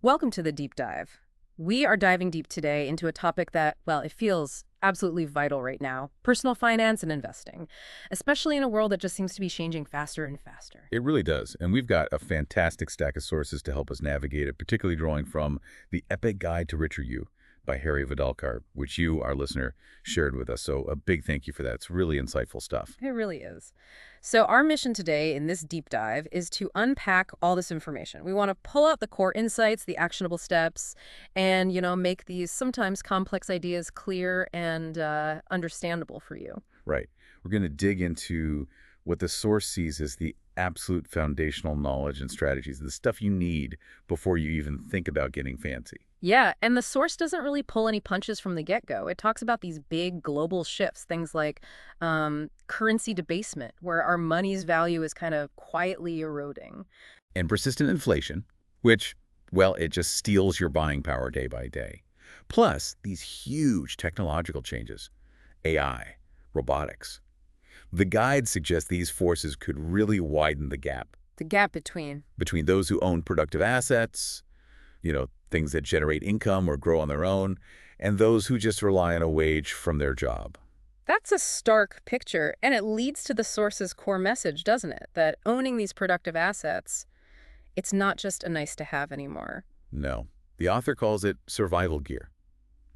Welcome to the deep dive. We are diving deep today into a topic that, well, it feels absolutely vital right now, personal finance and investing, especially in a world that just seems to be changing faster and faster. It really does. And we've got a fantastic stack of sources to help us navigate it, particularly drawing from The Epic Guide to Richer You by Harry Vadalkar, which you, our listener, shared with us. So a big thank you for that. It's really insightful stuff. It really is. So our mission today in this deep dive is to unpack all this information. We want to pull out the core insights, the actionable steps, and, make these sometimes complex ideas clear and understandable for you. Right. We're going to dig into what the source sees as the absolute foundational knowledge and strategies, the stuff you need before you even think about getting fancy. Yeah, and the source doesn't really pull any punches from the get-go. It talks about these big global shifts, things like currency debasement, where our money's value is kind of quietly eroding. And persistent inflation, which, well, it just steals your buying power day by day. Plus, these huge technological changes, AI, robotics. The guide suggests these forces could really widen the gap The gap between. between those who own productive assets, things that generate income or grow on their own, and those who just rely on a wage from their job. That's a stark picture, and it leads to the source's core message, doesn't it? That owning these productive assets, it's not just a nice to have anymore. No. The author calls it survival gear.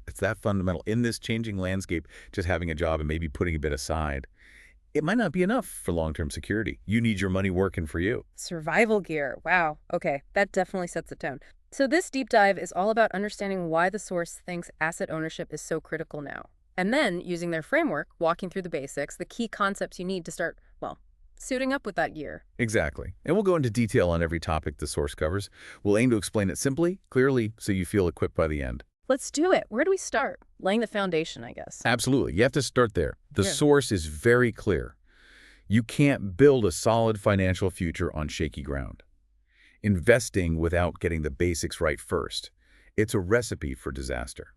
It's that fundamental. In this changing landscape, just having a job and maybe putting a bit aside, it might not be enough for long-term security. You need your money working for you. Survival gear. Wow. Okay, that definitely sets the tone. So this deep dive is all about understanding why the source thinks asset ownership is so critical now. And then, using their framework, walking through the basics, the key concepts you need to start, well, suiting up with that gear. Exactly. And we'll go into detail on every topic the source covers. We'll aim to explain it simply, clearly, so you feel equipped by the end. Let's do it. Where do we start? Laying the foundation, I guess. Absolutely. You have to start there. The Yeah. source is very clear. You can't build a solid financial future on shaky ground. Investing without getting the basics right first. It's a recipe for disaster.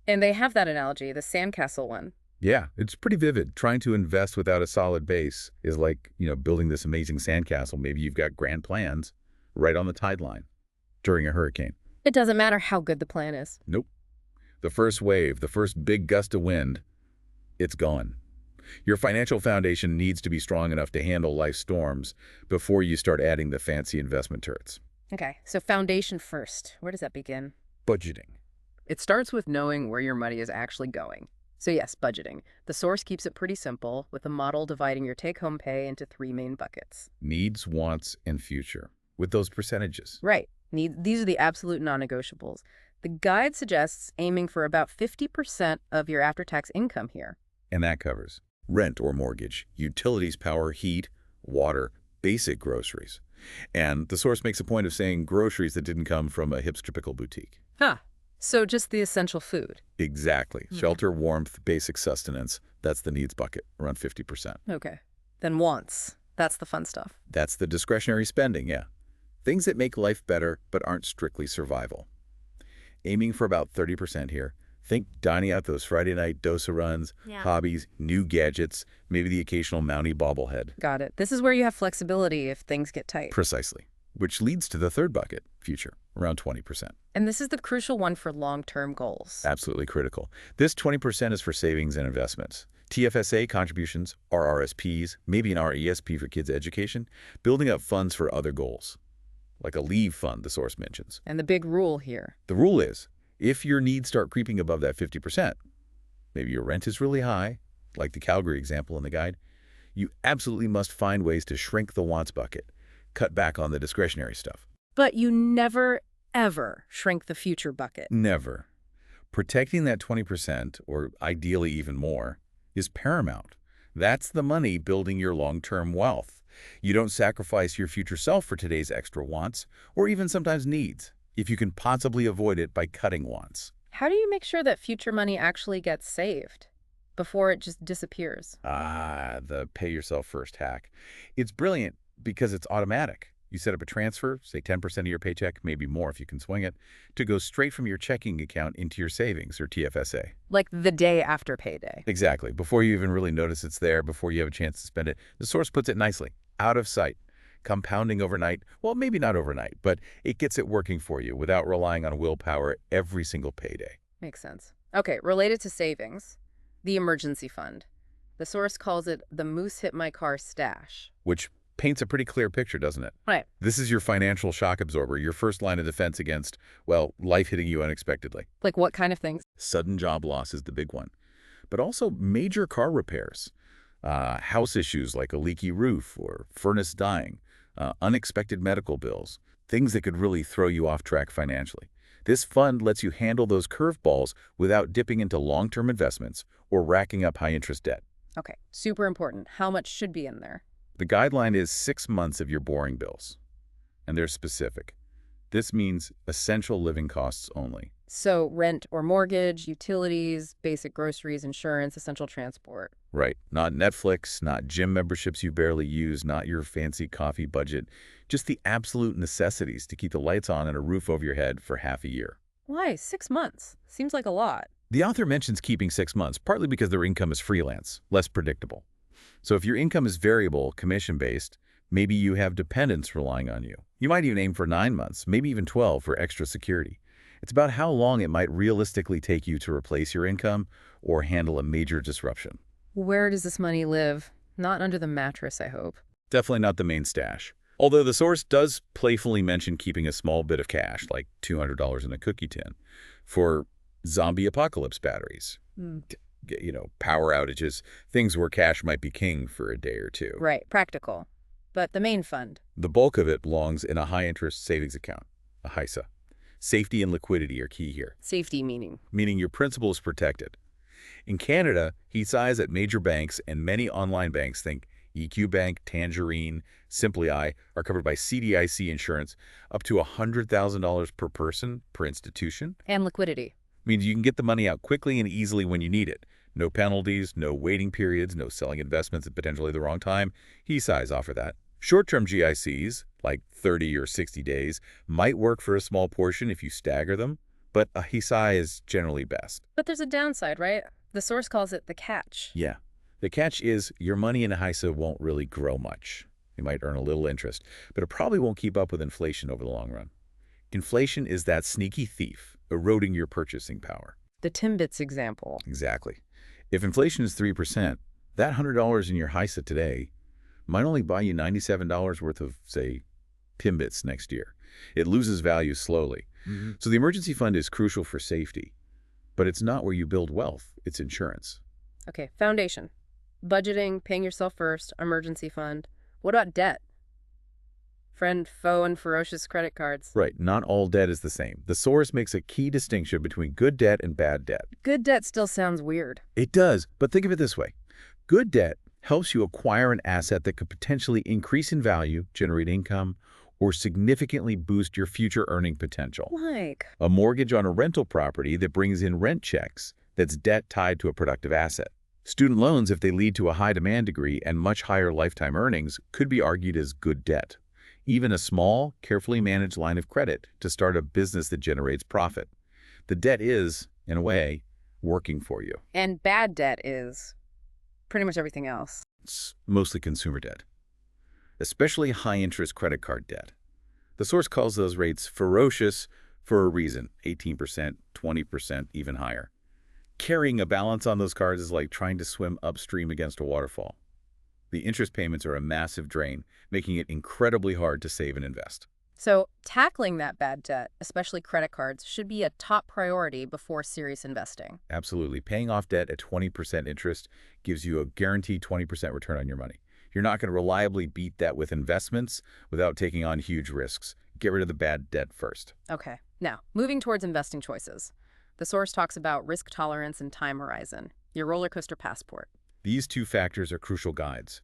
And they have that analogy, the sandcastle one. Yeah, it's pretty vivid. Trying to invest without a solid base is like, building this amazing sandcastle. Maybe you've got grand plans right on the tide line during a hurricane. It doesn't matter how good the plan is. Nope. The first wave, the first big gust of wind, it's gone. Your financial foundation needs to be strong enough to handle life's storms before you start adding the fancy investment turrets. Okay, so foundation first. Where does that begin? Budgeting. It starts with knowing where your money is actually going. So yes, budgeting. The source keeps it pretty simple, with a model dividing your take-home pay into three main buckets. Needs, wants, and future, with those percentages. Right. These are the absolute non-negotiables. The guide suggests aiming for about 50% of your after-tax income here. And that covers rent or mortgage, utilities, power, heat, water, basic groceries. And the source makes a point of saying groceries that didn't come from a hipster pickle boutique. Huh. So just the essential food. Exactly. Okay. Shelter, warmth, basic sustenance. That's the needs bucket, around 50%. Okay. Then wants. That's the fun stuff. That's the discretionary spending, yeah. Things that make life better but aren't strictly survival. Aiming for about 30% here. Think dining out those Friday night dosa runs, hobbies, new gadgets, maybe the occasional Mountie bobblehead. Got it. This is where you have flexibility if things get tight. Precisely. Which leads to the third bucket, future, around 20%. And this is the crucial one for long-term goals. Absolutely critical. This 20% is for savings and investments. TFSA contributions, RRSPs, maybe an RESP for kids' education, building up funds for other goals, like a leave fund the source mentions. And the big rule here. The rule is, if your needs start creeping above that 50%, maybe your rent is really high, like the Calgary example in the guide, you absolutely must find ways to shrink the wants bucket, cut back on the discretionary stuff. But you never, ever shrink the future bucket. Never. Protecting that 20%, or ideally even more, is paramount. That's the money building your long-term wealth. You don't sacrifice your future self for today's extra wants, or even sometimes needs, if you can possibly avoid it by cutting wants. How do you make sure that future money actually gets saved before it just disappears? The pay yourself first hack. It's brilliant because it's automatic. You set up a transfer, say 10% of your paycheck, maybe more if you can swing it, to go straight from your checking account into your savings, or TFSA. Like the day after payday. Exactly. Before you even really notice it's there, before you have a chance to spend it, the source puts it nicely. Out of sight. compounding overnight. Well, maybe not overnight, but it gets it working for you without relying on willpower every single payday. Makes sense. Okay, related to savings, the emergency fund. The source calls it the moose hit my car stash. Which paints a pretty clear picture, doesn't it? Right. This is your financial shock absorber, your first line of defense against, well, life hitting you unexpectedly. Like what kind of things? Sudden job loss is the big one, but also major car repairs, house issues like a leaky roof or furnace dying, unexpected medical bills, things that could really throw you off track financially. This fund lets you handle those curveballs without dipping into long-term investments or racking up high-interest debt. Okay, super important. How much should be in there? The guideline is 6 months of your boring bills, and they're specific. This means essential living costs only. So rent or mortgage, utilities, basic groceries, insurance, essential transport. Right. Not Netflix, not gym memberships you barely use, not your fancy coffee budget. Just the absolute necessities to keep the lights on and a roof over your head for half a year. Why? 6 months. Seems like a lot. The author mentions keeping 6 months, partly because their income is freelance, less predictable. So if your income is variable, commission-based, maybe you have dependents relying on you. You might even aim for 9 months, maybe even 12 for extra security. It's about how long it might realistically take you to replace your income or handle a major disruption. Where does this money live? Not under the mattress, I hope. Definitely not the main stash. Although the source does playfully mention keeping a small bit of cash, like $200 in a cookie tin, for zombie apocalypse batteries. Power outages, things where cash might be king for a day or two. Right, practical. But the main fund. The bulk of it belongs in a high-interest savings account, a HISA. Safety and liquidity are key here. Safety meaning? Meaning your principal is protected. In Canada, HISAs at major banks and many online banks, think EQ Bank, Tangerine, Simply I, are covered by CDIC insurance up to $100,000 per person per institution. And liquidity. Means you can get the money out quickly and easily when you need it. No penalties, no waiting periods, no selling investments at potentially the wrong time. HISAs offer that. Short-term GICs, like 30 or 60 days, might work for a small portion if you stagger them, but a HISA is generally best. But there's a downside, right? The source calls it the catch. Yeah. The catch is your money in a HISA won't really grow much. You might earn a little interest, but it probably won't keep up with inflation over the long run. Inflation is that sneaky thief, eroding your purchasing power. The Timbits example. Exactly. If inflation is 3%, that $100 in your HISA today might only buy you $97 worth of, say, Timbits next year. It loses value slowly. So the emergency fund is crucial for safety, but it's not where you build wealth. It's insurance. Okay, foundation. Budgeting, paying yourself first, emergency fund. What about debt? Friend, foe, and ferocious credit cards. Right. Not all debt is the same. The source makes a key distinction between good debt and bad debt. Good debt still sounds weird. It does, but think of it this way. Good debt helps you acquire an asset that could potentially increase in value, generate income, or significantly boost your future earning potential. Like? A mortgage on a rental property that brings in rent checks, that's debt tied to a productive asset. Student loans, if they lead to a high demand degree and much higher lifetime earnings, could be argued as good debt. Even a small, carefully managed line of credit to start a business that generates profit. The debt is, in a way, working for you. And bad debt is pretty much everything else. It's mostly consumer debt, especially high-interest credit card debt. The source calls those rates ferocious for a reason, 18%, 20%, even higher. Carrying a balance on those cards is like trying to swim upstream against a waterfall. The interest payments are a massive drain, making it incredibly hard to save and invest. So tackling that bad debt, especially credit cards, should be a top priority before serious investing. Absolutely. Paying off debt at 20% interest gives you a guaranteed 20% return on your money. You're not going to reliably beat that with investments without taking on huge risks. Get rid of the bad debt first. Okay. Now, moving towards investing choices. The source talks about risk tolerance and time horizon, your roller coaster passport. These two factors are crucial guides.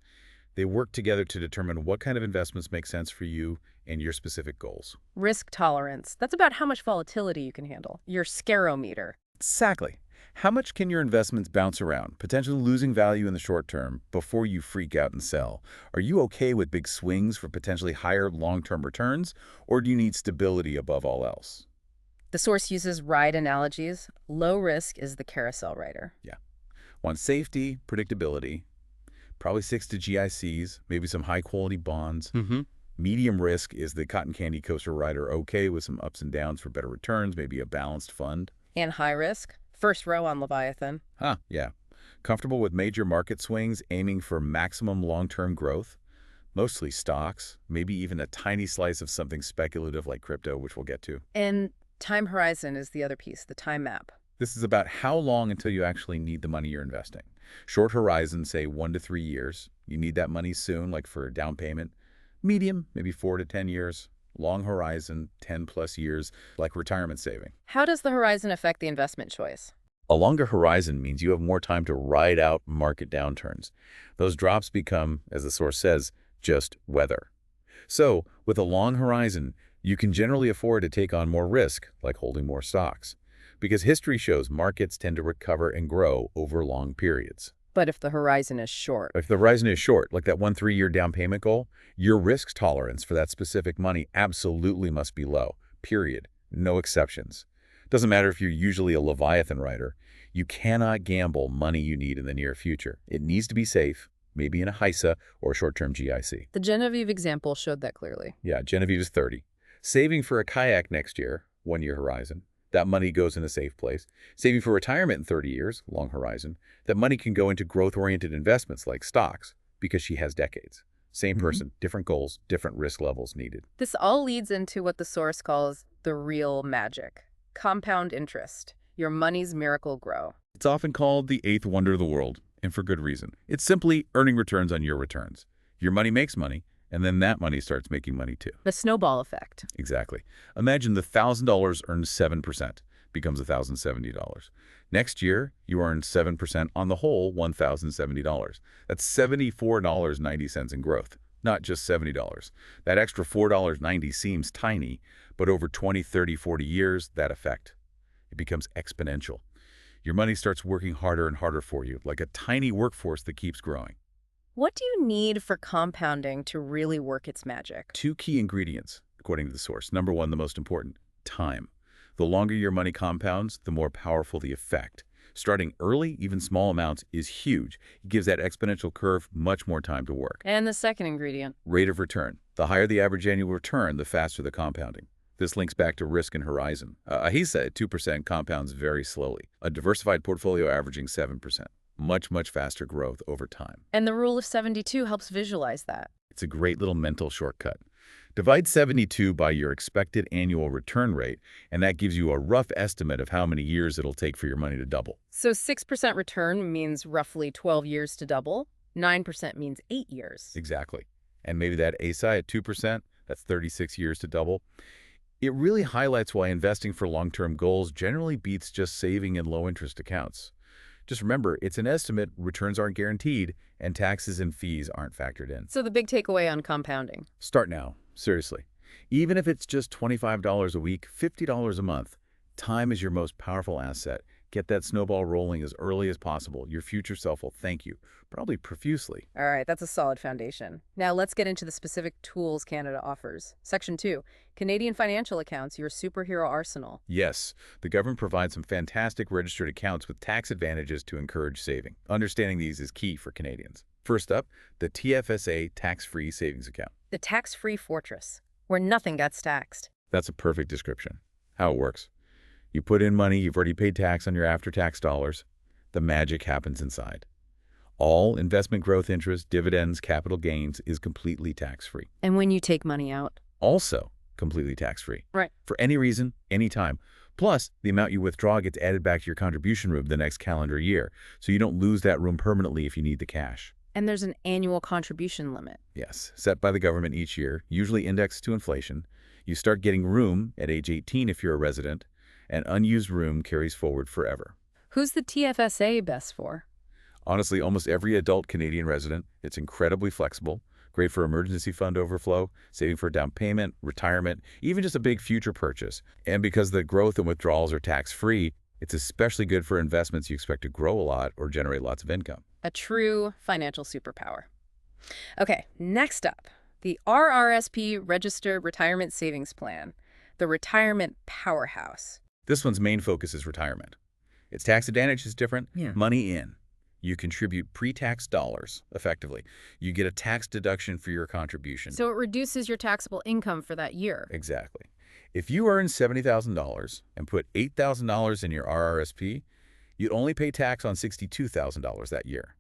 They work together to determine what kind of investments make sense for you and your specific goals. Risk tolerance. That's about how much volatility you can handle. Your scarometer. Exactly. How much can your investments bounce around, potentially losing value in the short term before you freak out and sell? Are you okay with big swings for potentially higher long-term returns, or do you need stability above all else? The source uses ride analogies. Low risk is the carousel rider. Yeah. Want safety, predictability, probably 6 to GICs, maybe some high-quality bonds. Medium risk is the cotton candy coaster rider, okay, with some ups and downs for better returns, maybe a balanced fund. And high risk? First row on Leviathan. Huh, yeah. Comfortable with major market swings, aiming for maximum long-term growth. Mostly stocks, maybe even a tiny slice of something speculative like crypto, which we'll get to. And time horizon is the other piece, the time map. This is about how long until you actually need the money you're investing. Short horizon, say 1 to 3 years. You need that money soon, like for a down payment. Medium, maybe 4 to 10 years. Long horizon, 10 plus years, like retirement saving. How does the horizon affect the investment choice? A longer horizon means you have more time to ride out market downturns. Those drops become, as the source says, just weather. So, with a long horizon, you can generally afford to take on more risk, like holding more stocks, because history shows markets tend to recover and grow over long periods. But if the horizon is short? If the horizon is short, like that 1 3-year down payment goal, your risk tolerance for that specific money absolutely must be low, period. No exceptions. Doesn't matter if you're usually a Leviathan rider. You cannot gamble money you need in the near future. It needs to be safe, maybe in a HISA or a short-term GIC. The Genevieve example showed that clearly. Yeah, Genevieve is 30. Saving for a kayak next year, 1-year horizon. That money goes in a safe place. Saving for retirement in 30 years, long horizon. That money can go into growth-oriented investments like stocks because she has decades. Same person, different goals, different risk levels needed. This all leads into what the source calls the real magic. Compound interest. Your money's miracle grow. It's often called the eighth wonder of the world, and for good reason. It's simply earning returns on your returns. Your money makes money, and then that money starts making money too. The snowball effect. Exactly. Imagine the $1,000 earned 7%, becomes $1,070. Next year, you earn 7% on the whole $1,070. That's $74.90 in growth, not just $70. That extra $4.90 seems tiny, but over 20, 30, 40 years, that effect, it becomes exponential. Your money starts working harder and harder for you, like a tiny workforce that keeps growing. What do you need for compounding to really work its magic? 2 key ingredients, according to the source. Number 1, the most important, time. The longer your money compounds, the more powerful the effect. Starting early, even small amounts, is huge. It gives that exponential curve much more time to work. And the second ingredient? Rate of return. The higher the average annual return, the faster the compounding. This links back to risk and horizon. A HISA at 2% compounds very slowly. A diversified portfolio averaging 7%. Much, much faster growth over time. And the rule of 72 helps visualize that. It's a great little mental shortcut. Divide 72 by your expected annual return rate, and that gives you a rough estimate of how many years it'll take for your money to double. So 6% return means roughly 12 years to double. 9% means 8 years. Exactly. And maybe that ASI at 2%, that's 36 years to double. It really highlights why investing for long-term goals generally beats just saving in low-interest accounts. Just remember, it's an estimate, returns aren't guaranteed, and taxes and fees aren't factored in. So the big takeaway on compounding. Start now, seriously. Even if it's just $25 a week, $50 a month, time is your most powerful asset. Get that snowball rolling as early as possible. Your future self will thank you, probably profusely. All right, that's a solid foundation. Now let's get into the specific tools Canada offers. Section 2, Canadian financial accounts, your superhero arsenal. Yes, the government provides some fantastic registered accounts with tax advantages to encourage saving. Understanding these is key for Canadians. First up, the TFSA tax-free savings account. The tax-free fortress, where nothing gets taxed. That's a perfect description. How it works. You put in money, you've already paid tax on your after-tax dollars. The magic happens inside. All investment growth interest, dividends, capital gains is completely tax-free. And when you take money out? Also completely tax-free. Right. For any reason, anytime. Plus, the amount you withdraw gets added back to your contribution room the next calendar year, so you don't lose that room permanently if you need the cash. And there's an annual contribution limit. Yes, set by the government each year, usually indexed to inflation. You start getting room at age 18 if you're a resident, and unused room carries forward forever. Who's the TFSA best for? Honestly, almost every adult Canadian resident. It's incredibly flexible, great for emergency fund overflow, saving for a down payment, retirement, even just a big future purchase. And because the growth and withdrawals are tax-free, it's especially good for investments you expect to grow a lot or generate lots of income. A true financial superpower. Okay, next up, the RRSP Registered Retirement Savings Plan, the retirement powerhouse. This one's main focus is retirement. Its tax advantage is different. Money in. You contribute pre-tax dollars, effectively. You get a tax deduction for your contribution. So it reduces your taxable income for that year. Exactly. If you earn $70,000 and put $8,000 in your RRSP, you'd only pay tax on $62,000 that year.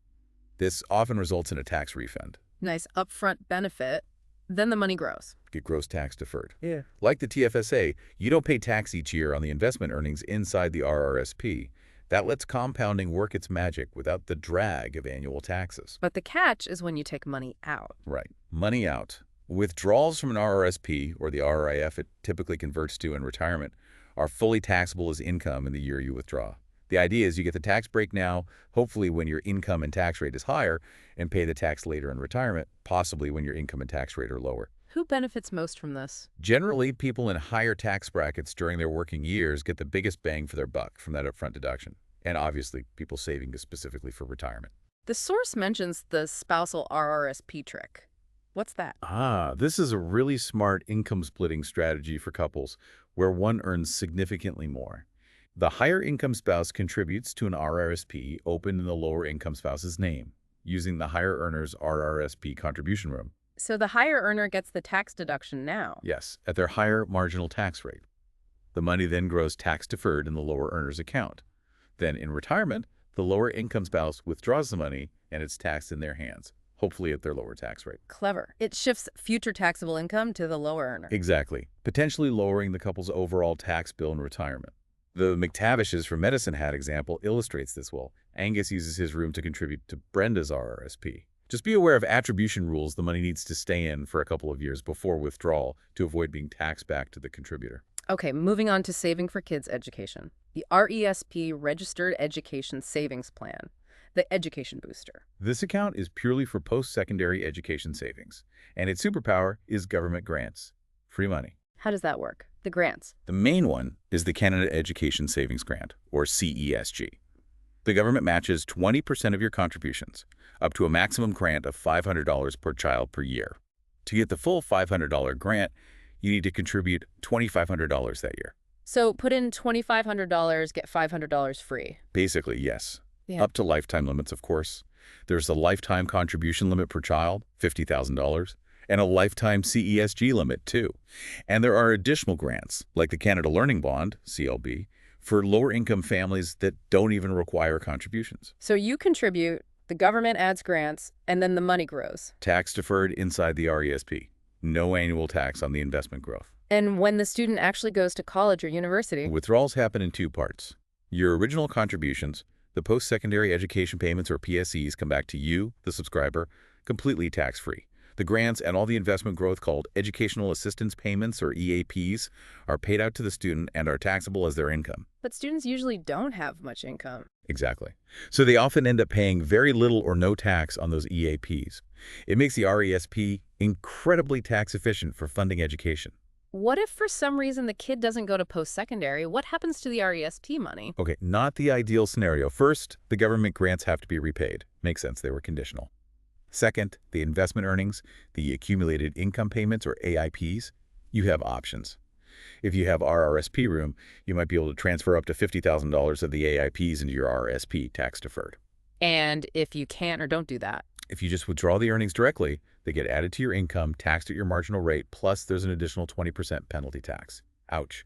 This often results in a tax refund. Nice upfront benefit. Then the money grows. Get gross tax deferred. Yeah. Like the TFSA, you don't pay tax each year on the investment earnings inside the RRSP. That lets compounding work its magic without the drag of annual taxes. But the catch is when you take money out. Right. Money out. Withdrawals from an RRSP, or the RIF it typically converts to in retirement, are fully taxable as income in the year you withdraw. The idea is you get the tax break now, hopefully when your income and tax rate is higher, and pay the tax later in retirement, possibly when your income and tax rate are lower. Who benefits most from this? Generally, people in higher tax brackets during their working years get the biggest bang for their buck from that upfront deduction. And obviously, people saving specifically for retirement. The source mentions the spousal RRSP trick. What's that? This is a really smart income-splitting strategy for couples where one earns significantly more. The higher income spouse contributes to an RRSP opened in the lower income spouse's name, using the higher earner's RRSP contribution room. So the higher earner gets the tax deduction now. Yes, at their higher marginal tax rate. The money then grows tax-deferred in the lower earner's account. Then, in retirement, the lower income spouse withdraws the money and it's taxed in their hands, hopefully at their lower tax rate. Clever. It shifts future taxable income to the lower earner. Exactly, potentially lowering the couple's overall tax bill in retirement. The McTavish's from Medicine Hat example illustrates this well. Angus uses his room to contribute to Brenda's RRSP. Just be aware of attribution rules. The money needs to stay in for a couple of years before withdrawal to avoid being taxed back to the contributor. Okay, moving on to saving for kids' education. The RESP Registered Education Savings Plan, the Education Booster. This account is purely for post-secondary education savings, and its superpower is government grants. Free money. How does that work? The grants. The main one is the Canada Education Savings Grant, or CESG. The government matches 20% of your contributions, up to a maximum grant of $500 per child per year. To get the full $500 grant, you need to contribute $2,500 that year. So put in $2,500, get $500 free. Basically, yes. Yeah. Up to lifetime limits, of course. There's a lifetime contribution limit per child, $50,000, and a lifetime CESG limit, too. And there are additional grants, like the Canada Learning Bond, CLB, for lower-income families that don't even require contributions. So you contribute, the government adds grants, and then the money grows. Tax-deferred inside the RESP. No annual tax on the investment growth. And when the student actually goes to college or university? Withdrawals happen in two parts. Your original contributions, the post-secondary education payments or PSEs, come back to you, the subscriber, completely tax-free. The grants and all the investment growth called Educational Assistance Payments or EAPs are paid out to the student and are taxable as their income. But students usually don't have much income. Exactly. So they often end up paying very little or no tax on those EAPs. It makes the RESP incredibly tax efficient for funding education. What if for some reason the kid doesn't go to post-secondary? What happens to the RESP money? Okay, not the ideal scenario. First, the government grants have to be repaid. Makes sense, they were conditional. Second, the investment earnings, the accumulated income payments or AIPs, you have options. If you have RRSP room, you might be able to transfer up to $50,000 of the AIPs into your RRSP tax deferred. And if you can't or don't do that? If you just withdraw the earnings directly, they get added to your income, taxed at your marginal rate, plus there's an additional 20% penalty tax. Ouch.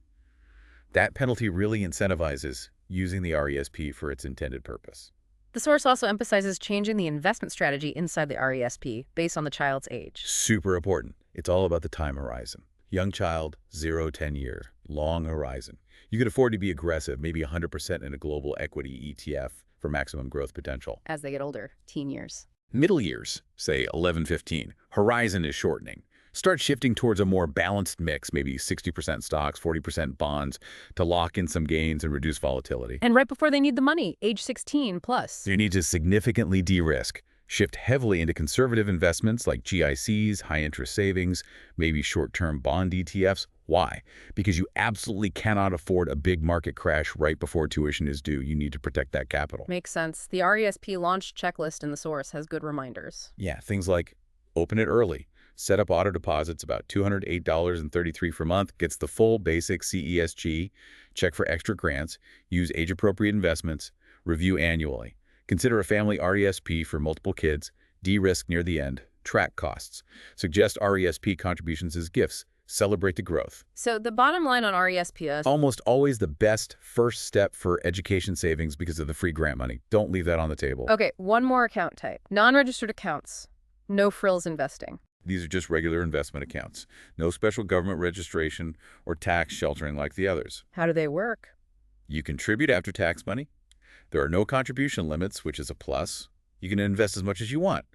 That penalty really incentivizes using the RESP for its intended purpose. The source also emphasizes changing the investment strategy inside the RESP based on the child's age. Super important. It's all about the time horizon. Young child, 0-10 year, long horizon. You could afford to be aggressive, maybe 100% in a global equity ETF for maximum growth potential. As they get older, teen years. Middle years, say 11-15, horizon is shortening. Start shifting towards a more balanced mix, maybe 60% stocks, 40% bonds, to lock in some gains and reduce volatility. And right before they need the money, age 16 plus. You need to significantly de-risk. Shift heavily into conservative investments like GICs, high-interest savings, maybe short-term bond ETFs. Why? Because you absolutely cannot afford a big market crash right before tuition is due. You need to protect that capital. Makes sense. The RESP launch checklist in the source has good reminders. Yeah, things like open it early. Set up auto deposits about $208.33 per month, gets the full basic CESG, check for extra grants, use age-appropriate investments, review annually. Consider a family RESP for multiple kids, de-risk near the end, track costs. Suggest RESP contributions as gifts. Celebrate the growth. So the bottom line on RESP is Almost always the best first step for education savings because of the free grant money. Don't leave that on the table. okay, one more account type. Non-registered accounts. No frills investing. These are just regular investment accounts. No special government registration or tax sheltering like the others. How do they work? You contribute after tax money. There are no contribution limits, which is a plus. You can invest as much as you want.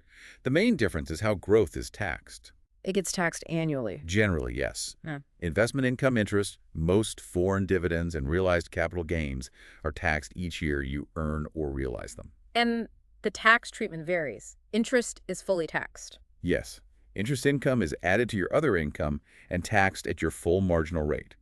The main difference is how growth is taxed. It gets taxed annually. Generally, yes. Yeah. Investment income interest, most foreign dividends, and realized capital gains are taxed each year you earn or realize them. And the tax treatment varies. Interest is fully taxed. Yes. Interest income is added to your other income and taxed at your full marginal rate.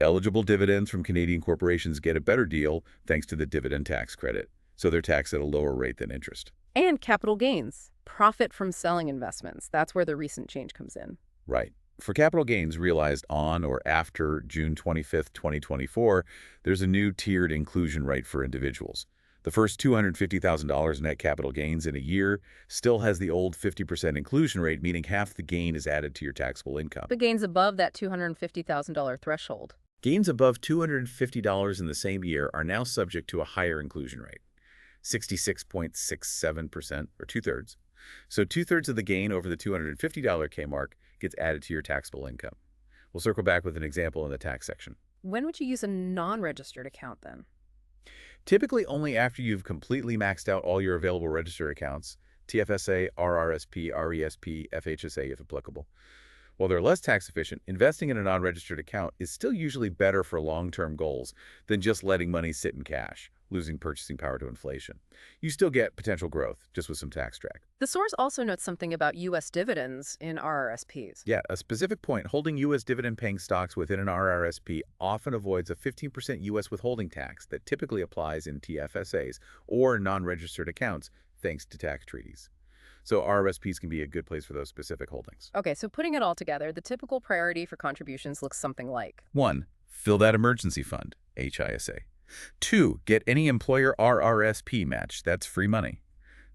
Eligible dividends from Canadian corporations get a better deal thanks to the dividend tax credit, so they're taxed at a lower rate than interest. And capital gains. Profit from selling investments. That's where the recent change comes in. Right. For capital gains realized on or after June 25, 2024, there's a new tiered inclusion rate for individuals. The first $250,000 net capital gains in a year still has the old 50% inclusion rate, meaning half the gain is added to your taxable income. But gains above that $250,000 threshold. Gains above $250 in the same year are now subject to a higher inclusion rate, 66.67%, or two-thirds. So two-thirds of the gain over the $250 K mark gets added to your taxable income. We'll circle back with an example in the tax section. When would you use a non-registered account then? Typically only after you've completely maxed out all your available registered accounts, TFSA, RRSP, RESP, FHSA if applicable. While they're less tax efficient, investing in a non-registered account is still usually better for long-term goals than just letting money sit in cash, losing purchasing power to inflation. You still get potential growth, just with some tax drag. The source also notes something about U.S. dividends in RRSPs. Yeah, a specific point, holding U.S. dividend-paying stocks within an RRSP often avoids a 15% U.S. withholding tax that typically applies in TFSAs or non-registered accounts, thanks to tax treaties. So RRSPs can be a good place for those specific holdings. Okay, so putting it all together, the typical priority for contributions looks something like 1. Fill that emergency fund, HISA. 2. Get any employer RRSP match. That's free money.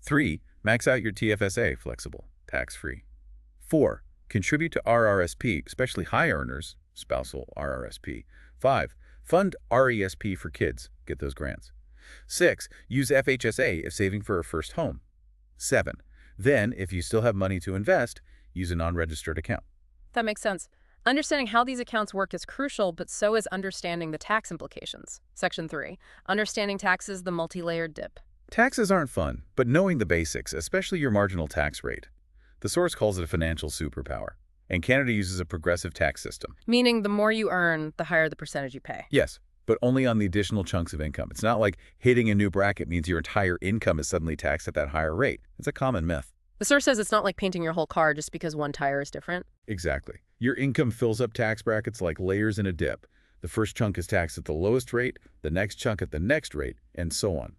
3. Max out your TFSA, flexible, tax-free. 4. Contribute to RRSP, especially high earners, spousal RRSP. 5. Fund RESP for kids. Get those grants. 6. Use FHSA if saving for a first home. 7. Then, if you still have money to invest, use a non-registered account. That makes sense. Understanding how these accounts work is crucial, but so is understanding the tax implications. Section 3. Understanding taxes, the multi-layered dip. Taxes aren't fun, but knowing the basics, especially your marginal tax rate. The source calls it a financial superpower, and Canada uses a progressive tax system. Meaning the more you earn, the higher the percentage you pay. Yes, but only on the additional chunks of income. It's not like hitting a new bracket means your entire income is suddenly taxed at that higher rate. It's a common myth. The source says it's not like painting your whole car just because one tire is different. Exactly. Your income fills up tax brackets like layers in a dip. The first chunk is taxed at the lowest rate, the next chunk at the next rate, and so on.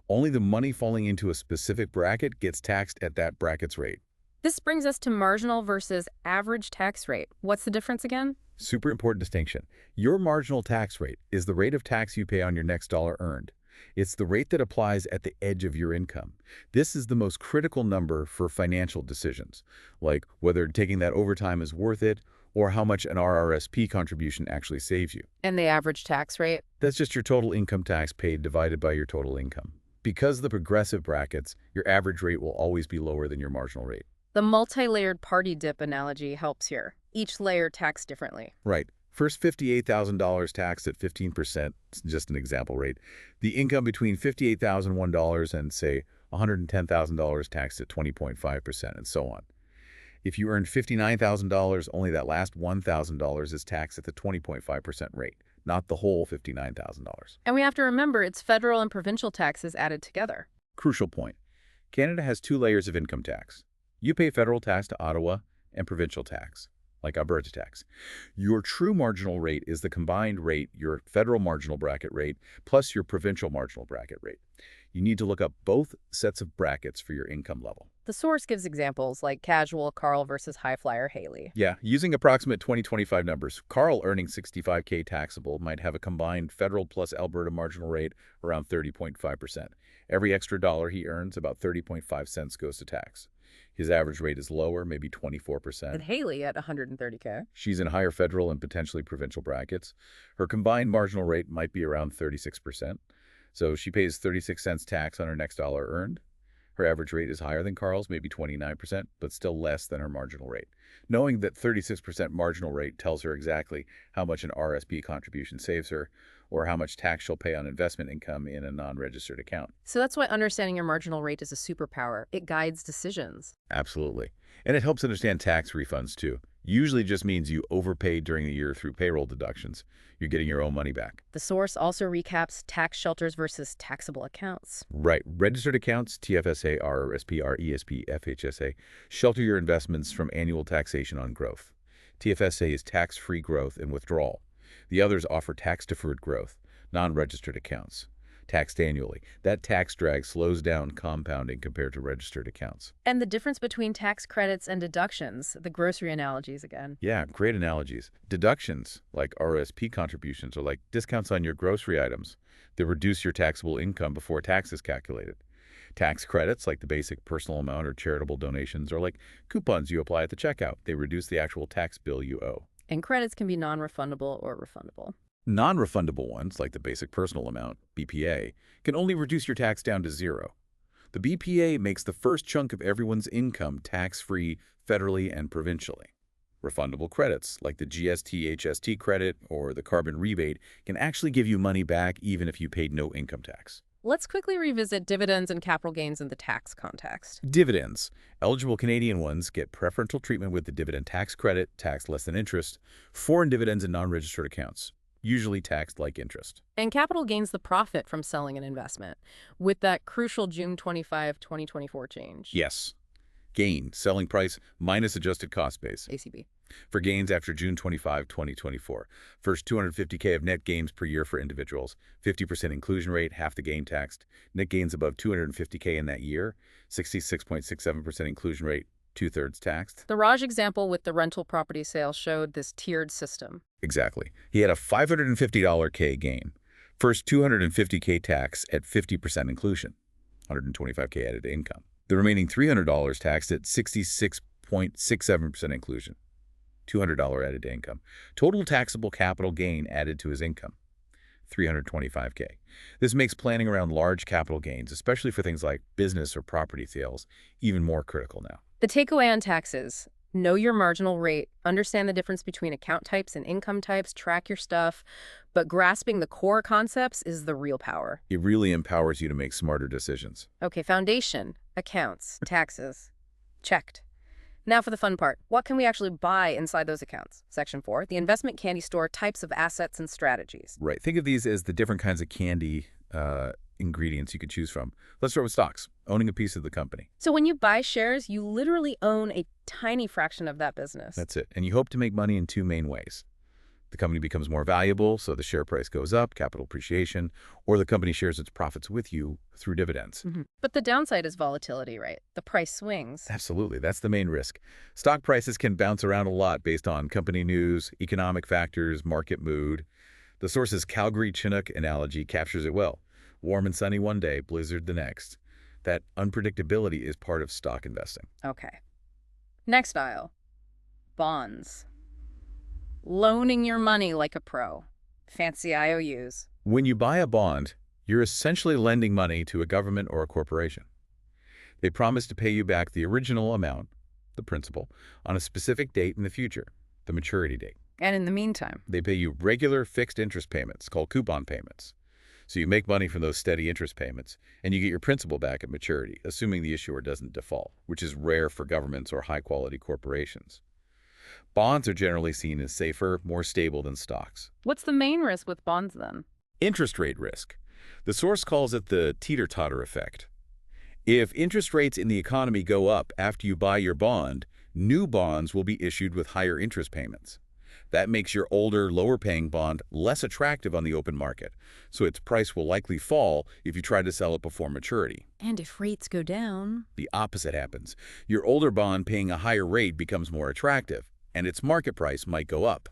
Only the money falling into a specific bracket gets taxed at that bracket's rate. This brings us to marginal versus average tax rate. What's the difference again? Super important distinction. Your marginal tax rate is the rate of tax you pay on your next dollar earned. It's the rate that applies at the edge of your income. This is the most critical number for financial decisions, like whether taking that overtime is worth it or how much an RRSP contribution actually saves you. And the average tax rate? That's just your total income tax paid divided by your total income. Because of the progressive brackets, your average rate will always be lower than your marginal rate. The multi-layered party dip analogy helps here. Each layer taxed differently. Right. First $58,000 taxed at 15%, just an example rate. The income between $58,001 and, say, $110,000 taxed at 20.5%, and so on. If you earned $59,000, only that last $1,000 is taxed at the 20.5% rate, not the whole $59,000. And we have to remember it's federal and provincial taxes added together. Crucial point. Canada has 2 layers of income tax. You pay federal tax to Ottawa and provincial tax, like Alberta tax. Your true marginal rate is the combined rate, your federal marginal bracket rate, plus your provincial marginal bracket rate. You need to look up both sets of brackets for your income level. The source gives examples like casual Carl versus high flyer Haley. Yeah, using approximate 2025 numbers, Carl earning 65K taxable might have a combined federal plus Alberta marginal rate around 30.5%. Every extra dollar he earns, about 30.5 cents goes to tax. His average rate is lower, maybe And 24%. Haley at 130K. She's in higher federal and potentially provincial brackets. Her combined marginal rate might be around 36%. So she pays 36 cents tax on her next dollar earned. Her average rate is higher than Carl's, maybe 29%, but still less than her marginal rate. Knowing that 36% marginal rate tells her exactly how much an RSP contribution saves her, or how much tax she'll pay on investment income in a non-registered account. So that's why understanding your marginal rate is a superpower. It guides decisions. Absolutely. And it helps understand tax refunds, too. Usually just means you overpaid during the year through payroll deductions. You're getting your own money back. The source also recaps tax shelters versus taxable accounts. Right. Registered accounts, TFSA, RRSP, RESP, FHSA, shelter your investments from annual taxation on growth. TFSA is tax-free growth and withdrawal. The others offer tax-deferred growth, non-registered accounts, taxed annually. That tax drag slows down compounding compared to registered accounts. And the difference between tax credits and deductions, the grocery analogies again. Yeah, great analogies. Deductions, like RSP contributions, are like discounts on your grocery items. They reduce your taxable income before tax is calculated. Tax credits, like the basic personal amount or charitable donations, are like coupons you apply at the checkout. They reduce the actual tax bill you owe. And credits can be non-refundable or refundable. Non-refundable ones, like the basic personal amount, BPA, can only reduce your tax down to zero. The BPA makes the first chunk of everyone's income tax-free federally and provincially. Refundable credits, like the GST-HST credit or the carbon rebate, can actually give you money back even if you paid no income tax. Let's quickly revisit dividends and capital gains in the tax context. Dividends. Eligible Canadian ones get preferential treatment with the dividend tax credit, taxed less than interest. Foreign dividends in non-registered accounts, usually taxed like interest. And capital gains the profit from selling an investment, with that crucial June 25, 2024 change. Yes. Gain, selling price minus adjusted cost base. ACB. For gains after June 25, 2024. First $250K of net gains per year for individuals, 50% inclusion rate, half the gain taxed. Net gains above $250K in that year, 66.67% inclusion rate, two-thirds taxed. The Raj example with the rental property sale showed this tiered system. Exactly. He had a $550K gain. First $250K tax at 50% inclusion, $125K added income. The remaining $300 taxed at 66.67% inclusion, $200 added to income. Total taxable capital gain added to his income, $325K. This makes planning around large capital gains, especially for things like business or property sales, even more critical now. The takeaway on taxes: know your marginal rate, understand the difference between account types and income types, track your stuff, but grasping the core concepts is the real power. It really empowers you to make smarter decisions. Okay, foundation, accounts, taxes. Checked. Now for the fun part. What can we actually buy inside those accounts? Section 4, the investment candy store, types of assets and strategies. Right. Think of these as the different kinds of candy ingredients you could choose from. Let's start with stocks, owning a piece of the company. So when you buy shares, you literally own a tiny fraction of that business. That's it. And you hope to make money in two main ways. The company becomes more valuable, so the share price goes up, capital appreciation, or the company shares its profits with you through dividends. But the downside is volatility, right? The price swings. Absolutely. That's the main risk. Stock prices can bounce around a lot based on company news, economic factors, market mood. The source's Calgary Chinook analogy captures it well. Warm and sunny one day, blizzard the next. That unpredictability is part of stock investing. Okay. Next aisle. Bonds. Loaning your money like a pro. Fancy IOUs. When you buy a bond, you're essentially lending money to a government or a corporation. They promise to pay you back the original amount, the principal, on a specific date in the future, the maturity date. And in the meantime, They pay you regular fixed interest payments called coupon payments. So you make money from those steady interest payments, and you get your principal back at maturity, assuming the issuer doesn't default, which is rare for governments or high-quality corporations. Bonds are generally seen as safer, more stable than stocks. what's the main risk with bonds then? Interest rate risk. The source calls it the teeter-totter effect. If interest rates in the economy go up after you buy your bond, new bonds will be issued with higher interest payments. That makes your older, lower-paying bond less attractive on the open market, so its price will likely fall if you try to sell it before maturity. And if rates go down? The opposite happens. Your older bond paying a higher rate becomes more attractive, and its market price might go up.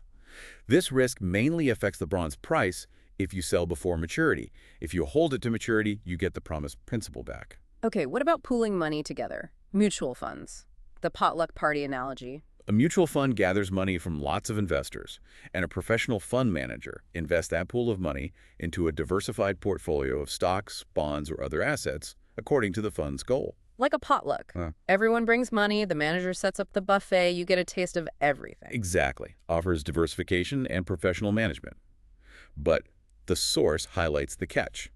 This risk mainly affects the bond's price if you sell before maturity. If you hold it to maturity, you get the promised principal back. Okay, what about pooling money together? Mutual funds. The potluck party analogy. A mutual fund gathers money from lots of investors, and a professional fund manager invests that pool of money into a diversified portfolio of stocks, bonds, or other assets according to the fund's goal. Like a potluck. Everyone brings money, the manager sets up the buffet, you get a taste of everything. Exactly. Offers diversification and professional management. But the source highlights the catch: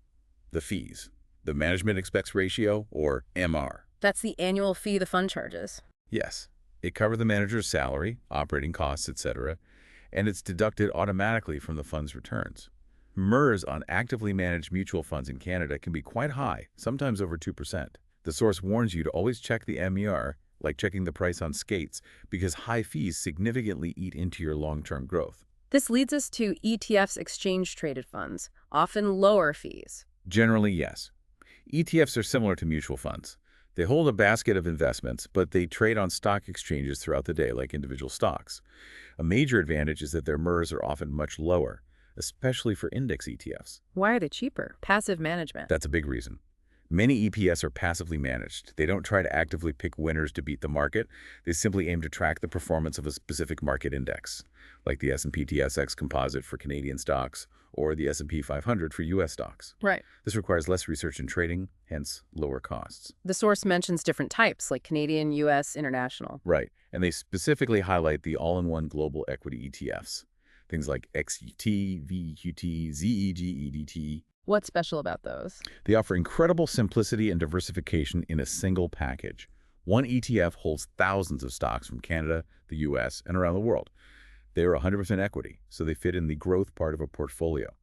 the fees. The management expense ratio, or MR. That's the annual fee the fund charges. Yes. It covers the manager's salary, operating costs, etc., and it's deducted automatically from the fund's returns. MERS on actively managed mutual funds in Canada can be quite high, sometimes over 2%. The source warns you to always check the MER, like checking the price on skates, because high fees significantly eat into your long-term growth. This leads us to ETFs, exchange-traded funds, often lower fees. Generally, yes. ETFs are similar to mutual funds. They hold a basket of investments, but they trade on stock exchanges throughout the day like individual stocks. A major advantage is that their MERs are often much lower, especially for index ETFs. Why are they cheaper? Passive management. That's a big reason. Many EPS are passively managed. They don't try to actively pick winners to beat the market. They simply aim to track the performance of a specific market index, like the S&P TSX Composite for Canadian stocks or the S&P 500 for U.S. stocks. Right. This requires less research and trading, hence lower costs. The source mentions different types, like Canadian, U.S., international. Right. And they specifically highlight the all-in-one global equity ETFs, things like XUT, VQT, ZEG, EDT. What's special about those? They offer incredible simplicity and diversification in a single package. One ETF holds thousands of stocks from Canada, the U.S., and around the world. They are 100% equity, so they fit in the growth part of a portfolio.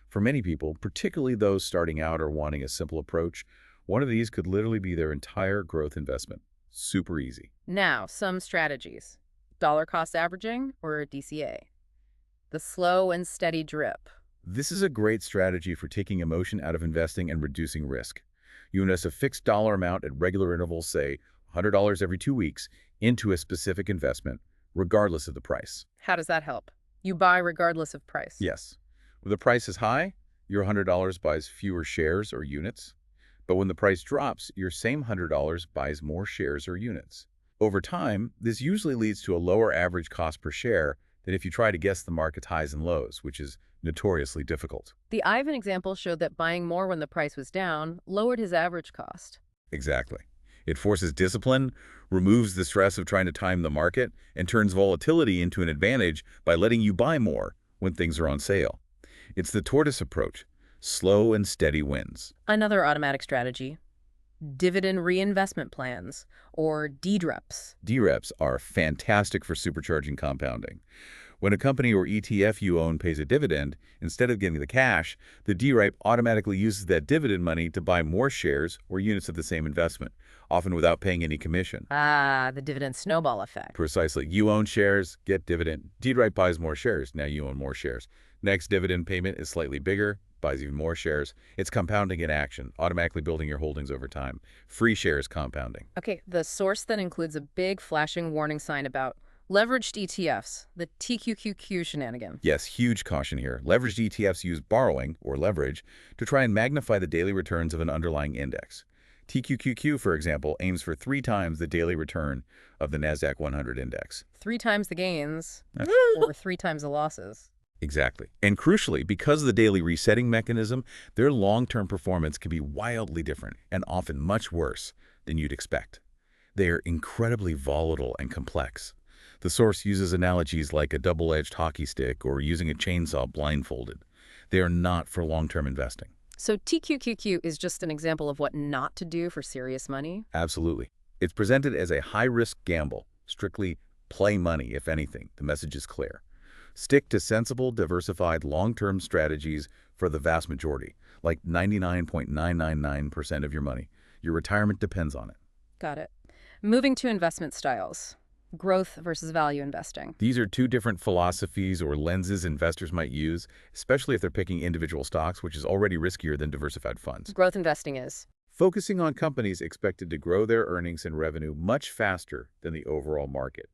For many people, particularly those starting out or wanting a simple approach, one of these could literally be their entire growth investment. Super easy. Now, some strategies. Dollar cost averaging or DCA. The slow and steady drip. This is a great strategy for taking emotion out of investing and reducing risk. You invest a fixed dollar amount at regular intervals, say $100 every 2 weeks, into a specific investment, regardless of the price. How does that help? You buy regardless of price. Yes. When the price is high, your $100 buys fewer shares or units. But when the price drops, your same $100 buys more shares or units. Over time, this usually leads to a lower average cost per share than if you try to guess the market's highs and lows, which is notoriously difficult. The Ivan example showed that buying more when the price was down lowered his average cost. Exactly. It forces discipline, removes the stress of trying to time the market, and turns volatility into an advantage by letting you buy more when things are on sale. It's the tortoise approach. Slow and steady wins. Another automatic strategy. Dividend reinvestment plans, or DREPs. DREPs are fantastic for supercharging compounding. When a company or ETF you own pays a dividend, instead of getting the cash, the DREP automatically uses that dividend money to buy more shares or units of the same investment, often without paying any commission. Ah, the dividend snowball effect. Precisely. You own shares, get dividend. DREP buys more shares. Now you own more shares. Next dividend payment is slightly bigger, buys even more shares. It's compounding in action, automatically building your holdings over time. Free shares compounding. Okay, the source then includes a big flashing warning sign about leveraged ETFs, the TQQQ shenanigan. Yes, huge caution here. Leveraged ETFs use borrowing, or leverage, to try and magnify the daily returns of an underlying index. TQQQ, for example, aims for 3 times the daily return of the NASDAQ 100 index. 3 times the gains, or 3 times the losses. Exactly. And crucially, because of the daily resetting mechanism, their long-term performance can be wildly different and often much worse than you'd expect. They are incredibly volatile and complex. The source uses analogies like a double-edged hockey stick or using a chainsaw blindfolded. They are not for long-term investing. So TQQQ is just an example of what not to do for serious money? Absolutely. It's presented as a high-risk gamble, strictly play money, if anything. The message is clear. Stick to sensible, diversified, long-term strategies for the vast majority, like 99.999% of your money. Your retirement depends on it. Got it. Moving to investment styles. Growth versus value investing. These are two different philosophies or lenses investors might use, especially if they're picking individual stocks, which is already riskier than diversified funds. Growth investing is. Focusing on companies expected to grow their earnings and revenue much faster than the overall market,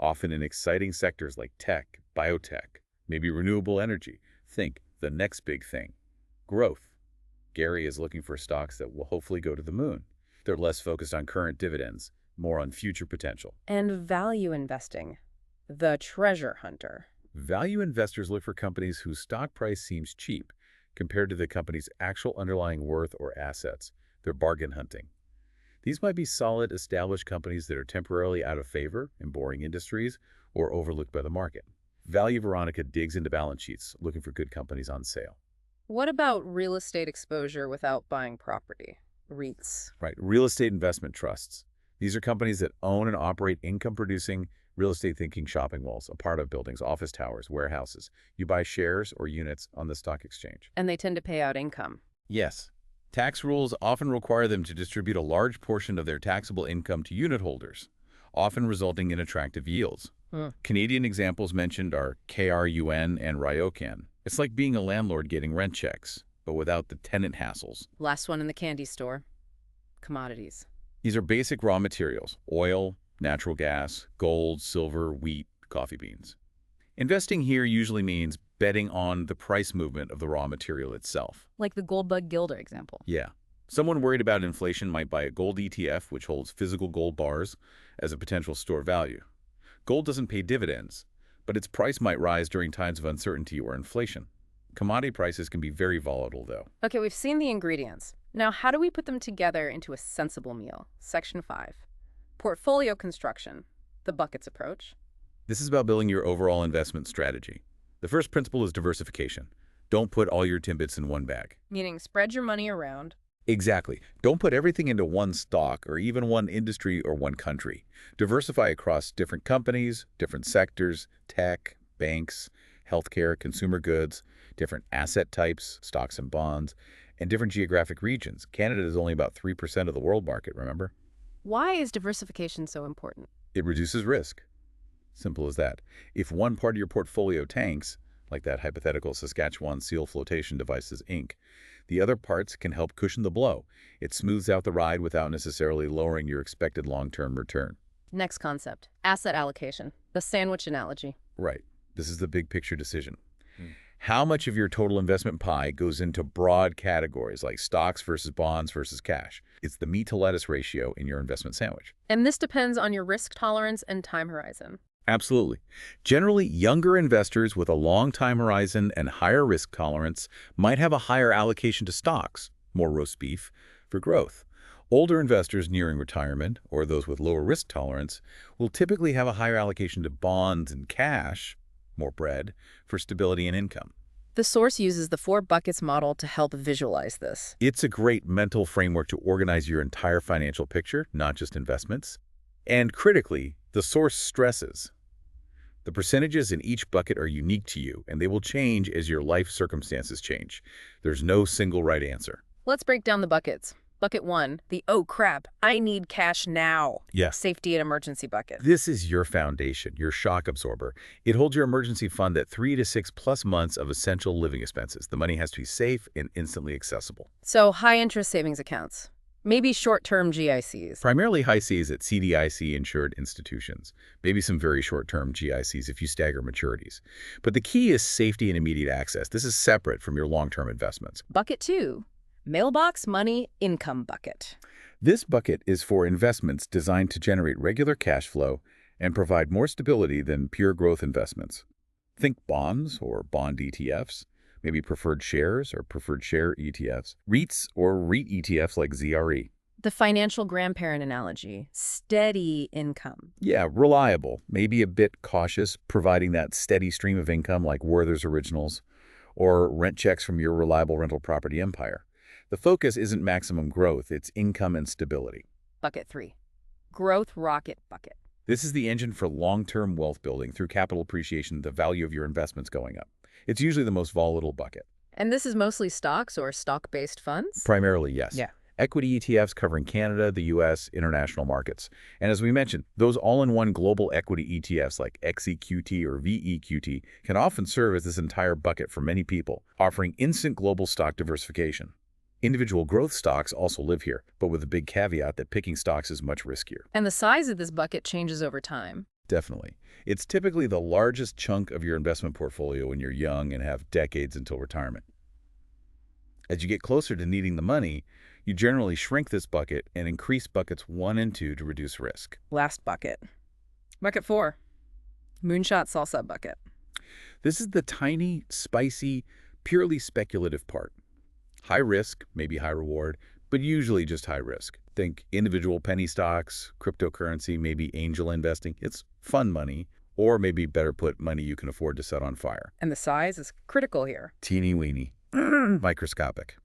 often in exciting sectors like tech, biotech, maybe renewable energy. Think the next big thing. Growth. Gary is looking for stocks that will hopefully go to the moon. They're less focused on current dividends, more on future potential. And value investing. The treasure hunter. Value investors look for companies whose stock price seems cheap compared to the company's actual underlying worth or assets. They're bargain hunting. These might be solid, established companies that are temporarily out of favor in boring industries or overlooked by the market. Value Veronica digs into balance sheets, looking for good companies on sale. What about real estate exposure without buying property? REITs. Right, real estate investment trusts. These are companies that own and operate income-producing real estate thinking shopping malls, apartment buildings, office towers, warehouses. You buy shares or units on the stock exchange. And they tend to pay out income. Yes. Tax rules often require them to distribute a large portion of their taxable income to unit holders, often resulting in attractive yields. Canadian examples mentioned are KRUN and Ryokan. It's like being a landlord getting rent checks, but without the tenant hassles. Last one in the candy store. Commodities. These are basic raw materials: oil, natural gas, gold, silver, wheat, coffee beans. Investing here usually means betting on the price movement of the raw material itself. Like the gold bug gilder example. Yeah. Someone worried about inflation might buy a gold ETF, which holds physical gold bars, as a potential store value. Gold doesn't pay dividends, but its price might rise during times of uncertainty or inflation. Commodity prices can be very volatile, though. Okay, we've seen the ingredients. Now, how do we put them together into a sensible meal? Section 5. Portfolio construction. The buckets approach. This is about building your overall investment strategy. The first principle is diversification. Don't put all your Timbits in one bag. Meaning spread your money around. Exactly. Don't put everything into one stock or even one industry or one country. Diversify across different companies, different sectors, tech, banks, healthcare, consumer goods, different asset types, stocks and bonds, and different geographic regions. Canada is only about 3% of the world market, remember? Why is diversification so important? It reduces risk. Simple as that. If one part of your portfolio tanks, like that hypothetical Saskatchewan Seal Flotation Devices, Inc., the other parts can help cushion the blow. It smooths out the ride without necessarily lowering your expected long-term return. Next concept, asset allocation, the sandwich analogy. Right. This is the big picture decision. How much of your total investment pie goes into broad categories like stocks versus bonds versus cash? It's the meat to lettuce ratio in your investment sandwich. And this depends on your risk tolerance and time horizon. Absolutely. Generally, younger investors with a long time horizon and higher risk tolerance might have a higher allocation to stocks, more roast beef, for growth. Older investors nearing retirement, or those with lower risk tolerance, will typically have a higher allocation to bonds and cash, more bread, for stability and income. The source uses the 4 buckets model to help visualize this. It's a great mental framework to organize your entire financial picture, not just investments. And critically, the source stresses the percentages in each bucket are unique to you, and they will change as your life circumstances change. There's no single right answer. Let's break down the buckets. Bucket 1, the oh crap, I need cash now. Yes. Safety and emergency bucket. This is your foundation, your shock absorber. It holds your emergency fund at 3 to 6+ months of essential living expenses. The money has to be safe and instantly accessible. So high interest savings accounts. Maybe short-term GICs. Primarily high Cs at CDIC-insured institutions. Maybe some very short-term GICs if you stagger maturities. But the key is safety and immediate access. This is separate from your long-term investments. Bucket 2, mailbox money income bucket. This bucket is for investments designed to generate regular cash flow and provide more stability than pure growth investments. Think bonds or bond ETFs. Maybe preferred shares or preferred share ETFs, REITs or REIT ETFs like ZRE. The financial grandparent analogy, steady income. Yeah, reliable, maybe a bit cautious, providing that steady stream of income like Werther's Originals or rent checks from your reliable rental property empire. The focus isn't maximum growth, it's income and stability. Bucket 3, growth rocket bucket. This is the engine for long-term wealth building through capital appreciation, the value of your investments going up. It's usually the most volatile bucket. And this is mostly stocks or stock-based funds? Primarily, yes. Yeah. equity ETFs covering Canada, the US, international markets. And as we mentioned, those all-in-one global equity ETFs like XEQT or VEQT can often serve as this entire bucket for many people, offering instant global stock diversification. Individual growth stocks also live here, but with a big caveat that picking stocks is much riskier. And the size of this bucket changes over time. Definitely. It's typically the largest chunk of your investment portfolio when you're young and have decades until retirement. As you get closer to needing the money, you generally shrink this bucket and increase buckets 1 and 2 to reduce risk. Last bucket. Bucket 4. Moonshot salsa bucket. This is the tiny, spicy, purely speculative part. High risk, maybe high reward, but usually just high risk. Think individual penny stocks, cryptocurrency, maybe angel investing. It's fun money, or maybe better put, money you can afford to set on fire. And the size is critical here. Teeny weeny, microscopic.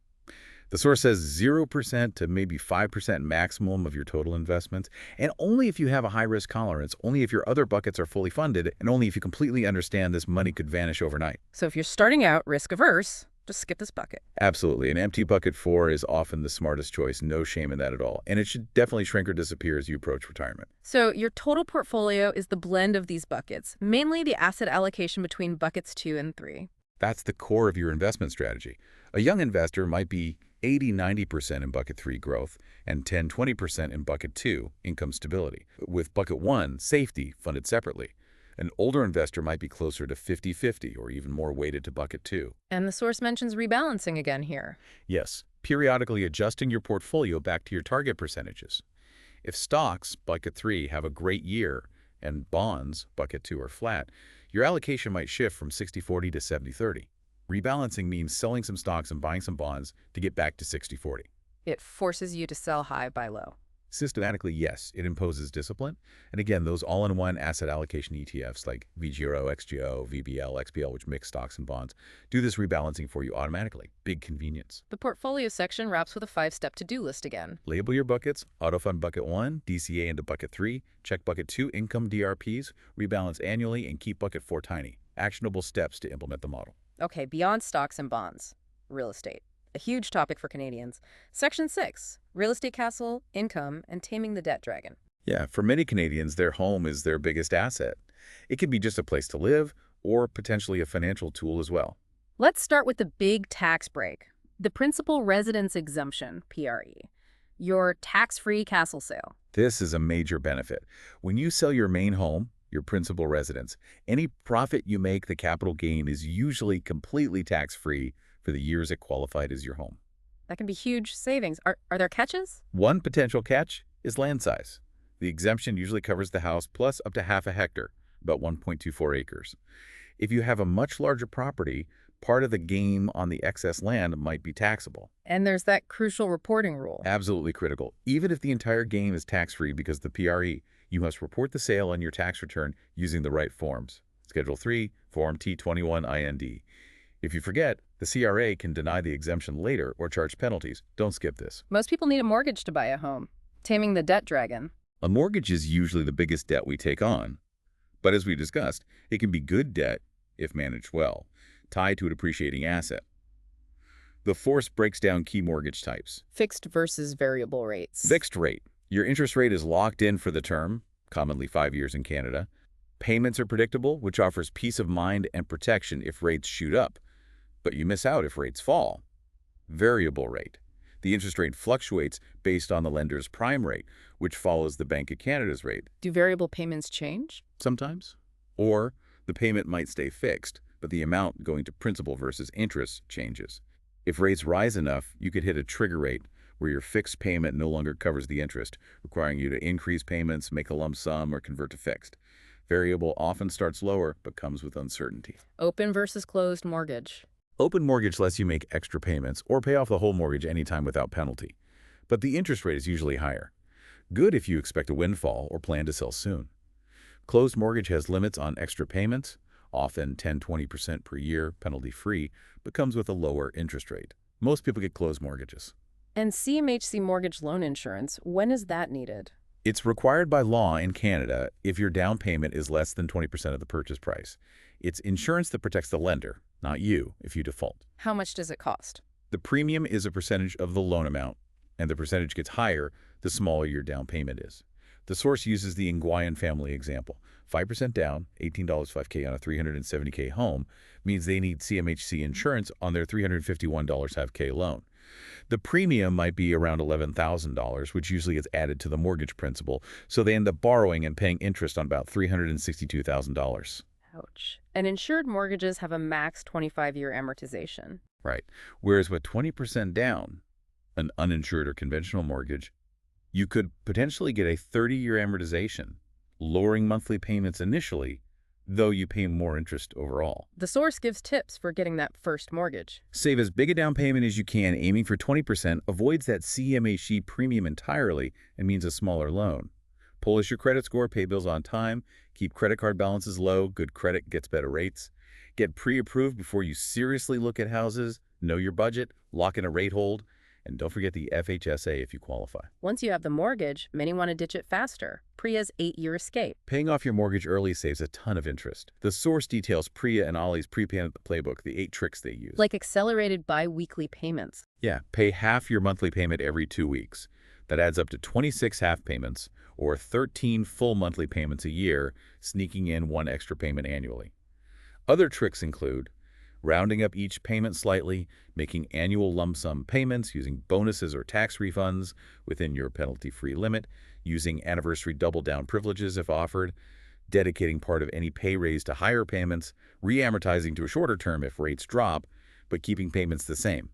The source says 0% to maybe 5% maximum of your total investments, and only if you have a high-risk tolerance, only if your other buckets are fully funded, and only if you completely understand this money could vanish overnight. So if you're starting out risk-averse, just skip this bucket. Absolutely. An empty bucket 4 is often the smartest choice. No shame in that at all. And it should definitely shrink or disappear as you approach retirement. So your total portfolio is the blend of these buckets, mainly the asset allocation between buckets 2 and 3. That's the core of your investment strategy. A young investor might be 80–90% in bucket 3 growth and 10–20% in bucket 2 income stability, with bucket 1 safety funded separately. An older investor might be closer to 50–50 or even more weighted to bucket 2. And the source mentions rebalancing again here. Yes, periodically adjusting your portfolio back to your target percentages. If stocks, bucket 3, have a great year and bonds, bucket 2, are flat, your allocation might shift from 60–40 to 70–30. Rebalancing means selling some stocks and buying some bonds to get back to 60–40. It forces you to sell high, buy low. Systematically, yes, it imposes discipline. And again, those all-in-one asset allocation ETFs like VGRO, XGO, VBL, XPL, which mix stocks and bonds, do this rebalancing for you automatically. Big convenience. The portfolio section wraps with a 5-step to-do list again. Label your buckets, autofund bucket 1, DCA into bucket 3, check bucket 2 income DRPs, rebalance annually, and keep bucket 4 tiny. Actionable steps to implement the model. Okay, beyond stocks and bonds. Real estate. A huge topic for Canadians. Section 6, real estate castle, income, and taming the debt dragon. Yeah, for many Canadians, their home is their biggest asset. It can be just a place to live or potentially a financial tool as well. Let's start with the big tax break, the principal residence exemption, PRE, your tax-free castle sale. This is a major benefit. When you sell your main home, your principal residence, any profit you make, the capital gain, is usually completely tax-free for the years it qualified as your home. That can be huge savings. Are there catches? One potential catch is land size. The exemption usually covers the house plus up to half a hectare, about 1.24 acres. If you have a much larger property, part of the gain on the excess land might be taxable. And there's that crucial reporting rule. Absolutely critical. Even if the entire gain is tax-free because of the PRE, you must report the sale on your tax return using the right forms. Schedule 3, Form T21IND. If you forget, the CRA can deny the exemption later or charge penalties. Don't skip this. Most people need a mortgage to buy a home. Taming the debt dragon. A mortgage is usually the biggest debt we take on. But as we discussed, it can be good debt, if managed well, tied to a depreciating asset. The force breaks down key mortgage types. Fixed versus variable rates. Fixed rate. Your interest rate is locked in for the term, commonly 5 years in Canada. Payments are predictable, which offers peace of mind and protection if rates shoot up. But you miss out if rates fall. Variable rate. The interest rate fluctuates based on the lender's prime rate, which follows the Bank of Canada's rate. Do variable payments change? Sometimes. Or the payment might stay fixed, but the amount going to principal versus interest changes. If rates rise enough, you could hit a trigger rate where your fixed payment no longer covers the interest, requiring you to increase payments, make a lump sum, or convert to fixed. Variable often starts lower, but comes with uncertainty. Open versus closed mortgage. Open mortgage lets you make extra payments or pay off the whole mortgage anytime without penalty. But the interest rate is usually higher. Good if you expect a windfall or plan to sell soon. Closed mortgage has limits on extra payments, often 10–20% per year, penalty-free, but comes with a lower interest rate. Most people get closed mortgages. And CMHC mortgage loan insurance, when is that needed? It's required by law in Canada if your down payment is less than 20% of the purchase price. It's insurance that protects the lender, not you, if you default. How much does it cost? The premium is a percentage of the loan amount, and the percentage gets higher the smaller your down payment is. The source uses the Nguyen family example. 5% down, $18 5K on a $370K home, means they need CMHC insurance on their $351 5K loan. The premium might be around $11,000, which usually gets added to the mortgage principal, so they end up borrowing and paying interest on about $362,000. Ouch. And insured mortgages have a max 25-year amortization. Right. Whereas with 20% down, an uninsured or conventional mortgage, you could potentially get a 30-year amortization, lowering monthly payments initially, though you pay more interest overall. The source gives tips for getting that first mortgage. Save as big a down payment as you can, aiming for 20%, avoids that CMHC premium entirely and means a smaller loan. Polish your credit score, pay bills on time, keep credit card balances low, good credit gets better rates. Get pre-approved before you seriously look at houses, know your budget, lock in a rate hold, and don't forget the FHSA if you qualify. Once you have the mortgage, many want to ditch it faster. Priya's 8-year escape. Paying off your mortgage early saves a ton of interest. The source details Priya and Ollie's prepayment playbook, the 8 tricks they use. Like accelerated bi-weekly payments. Yeah, pay half your monthly payment every 2 weeks. That adds up to 26 half payments, or 13 full monthly payments a year, sneaking in 1 extra payment annually. Other tricks include rounding up each payment slightly, making annual lump sum payments, using bonuses or tax refunds within your penalty-free limit, using anniversary double-down privileges if offered, dedicating part of any pay raise to higher payments, re-amortizing to a shorter term if rates drop, but keeping payments the same.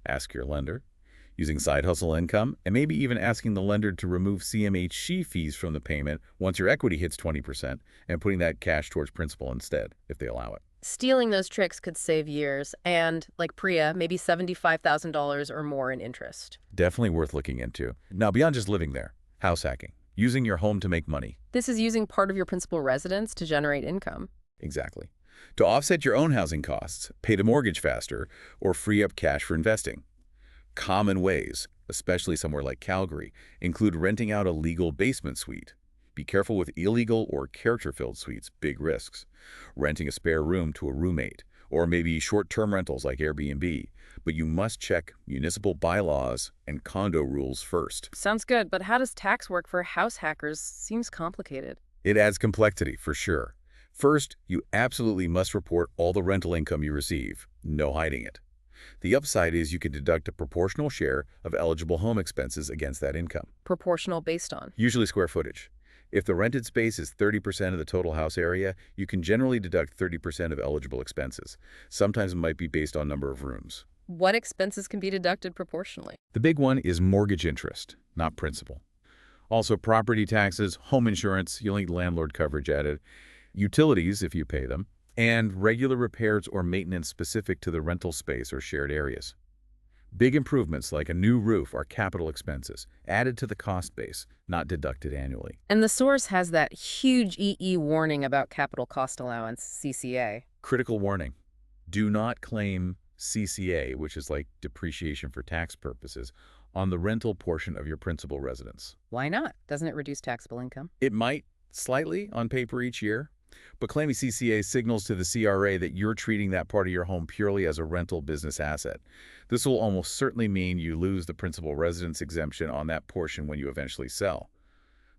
Ask your lender. Using side hustle income, and maybe even asking the lender to remove CMHC fees from the payment once your equity hits 20% and putting that cash towards principal instead, if they allow it. Stealing those tricks could save years and, like Priya, maybe $75,000 or more in interest. Definitely worth looking into. Now, beyond just living there, house hacking, using your home to make money. This is using part of your principal residence to generate income. Exactly. To offset your own housing costs, pay the mortgage faster, or free up cash for investing. Common ways, especially somewhere like Calgary, include renting out a legal basement suite. Be careful with illegal or character-filled suites, big risks. Renting a spare room to a roommate, or maybe short-term rentals like Airbnb. But you must check municipal bylaws and condo rules first. Sounds good, but how does tax work for house hackers? Seems complicated. It adds complexity, for sure. First, you absolutely must report all the rental income you receive. No hiding it. The upside is you can deduct a proportional share of eligible home expenses against that income. Proportional based on? Usually square footage. If the rented space is 30% of the total house area, you can generally deduct 30% of eligible expenses. Sometimes it might be based on number of rooms. What expenses can be deducted proportionally? The big one is mortgage interest, not principal. Also property taxes, home insurance, you'll need landlord coverage added, utilities if you pay them, and regular repairs or maintenance specific to the rental space or shared areas. Big improvements like a new roof are capital expenses, added to the cost base, not deducted annually. And the source has that huge EE warning about capital cost allowance, CCA. Critical warning. Do not claim CCA, which is like depreciation for tax purposes, on the rental portion of your principal residence. Why not? Doesn't it reduce taxable income? It might slightly on paper each year, but claiming CCA signals to the CRA that you're treating that part of your home purely as a rental business asset. This will almost certainly mean you lose the principal residence exemption on that portion when you eventually sell.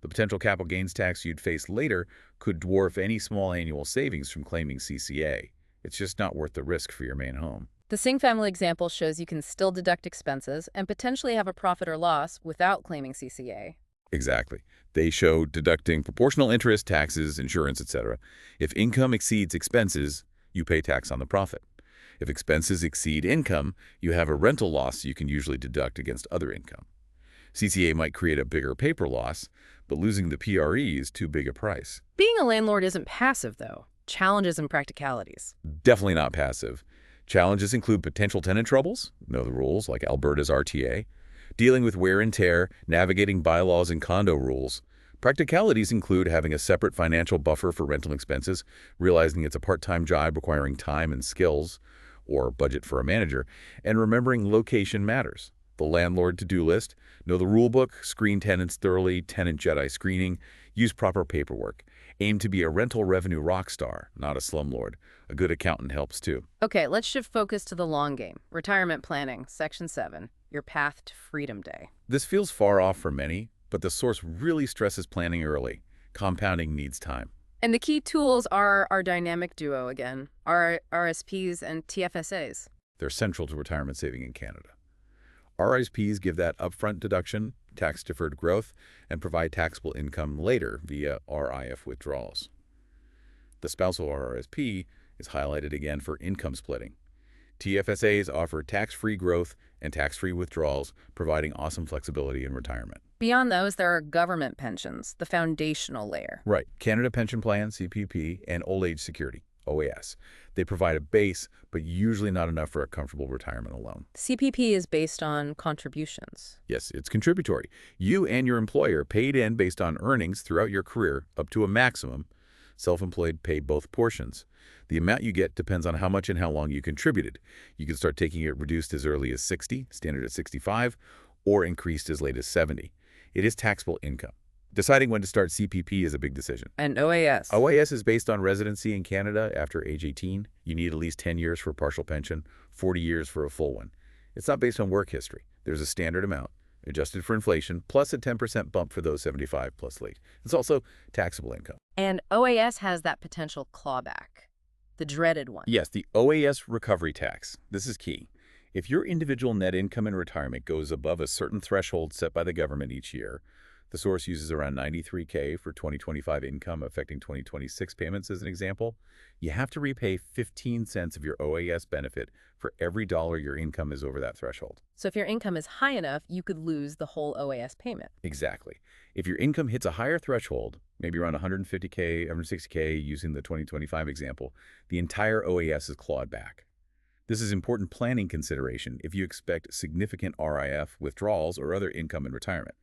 The potential capital gains tax you'd face later could dwarf any small annual savings from claiming CCA. It's just not worth the risk for your main home. The Singh family example shows you can still deduct expenses and potentially have a profit or loss without claiming CCA. Exactly. They show deducting proportional interest, taxes, insurance, etc. If income exceeds expenses, you pay tax on the profit. If expenses exceed income, you have a rental loss you can usually deduct against other income. CCA might create a bigger paper loss, but losing the PRE is too big a price. Being a landlord isn't passive, though. Challenges and practicalities. Definitely not passive. Challenges include potential tenant troubles, know the rules like Alberta's RTA, dealing with wear and tear, navigating bylaws and condo rules. Practicalities include having a separate financial buffer for rental expenses, realizing it's a part-time job requiring time and skills, or budget for a manager, and remembering location matters. The landlord to-do list, know the rule book, screen tenants thoroughly, tenant Jedi screening, use proper paperwork, Aim to be a rental revenue rock star, not a slumlord. A good accountant helps too. Okay, let's shift focus to the long game. Retirement planning, Section 7, your path to freedom day. This feels far off for many, but the source really stresses planning early. Compounding needs time. And the key tools are our dynamic duo again, RRSPs and TFSAs. They're central to retirement saving in Canada. RRSPs give that upfront deduction, tax-deferred growth, and provide taxable income later via RIF withdrawals. The spousal RRSP is highlighted again for income splitting. TFSAs offer tax-free growth and tax-free withdrawals, providing awesome flexibility in retirement. Beyond those, there are government pensions, the foundational layer. Right. Canada Pension Plan, CPP, and Old Age Security, OAS. They provide a base, but usually not enough for a comfortable retirement alone. CPP is based on contributions. Yes, it's contributory. You and your employer paid in based on earnings throughout your career up to a maximum. Self-employed pay both portions. The amount you get depends on how much and how long you contributed. You can start taking it reduced as early as 60, standard at 65, or increased as late as 70. It is taxable income. Deciding when to start CPP is a big decision. And OAS? OAS is based on residency in Canada after age 18. You need at least 10 years for a partial pension, 40 years for a full one. It's not based on work history. There's a standard amount, adjusted for inflation, plus a 10% bump for those 75 plus late. It's also taxable income. And OAS has that potential clawback, the dreaded one. Yes, the OAS recovery tax. This is key. If your individual net income in retirement goes above a certain threshold set by the government each year, the source uses around $93K for 2025 income affecting 2026 payments as an example, you have to repay 15 cents of your OAS benefit for every dollar your income is over that threshold. So if your income is high enough, you could lose the whole OAS payment. Exactly. If your income hits a higher threshold, maybe around 150K, 160K using the 2025 example, the entire OAS is clawed back. This is important planning consideration if you expect significant RIF withdrawals or other income in retirement.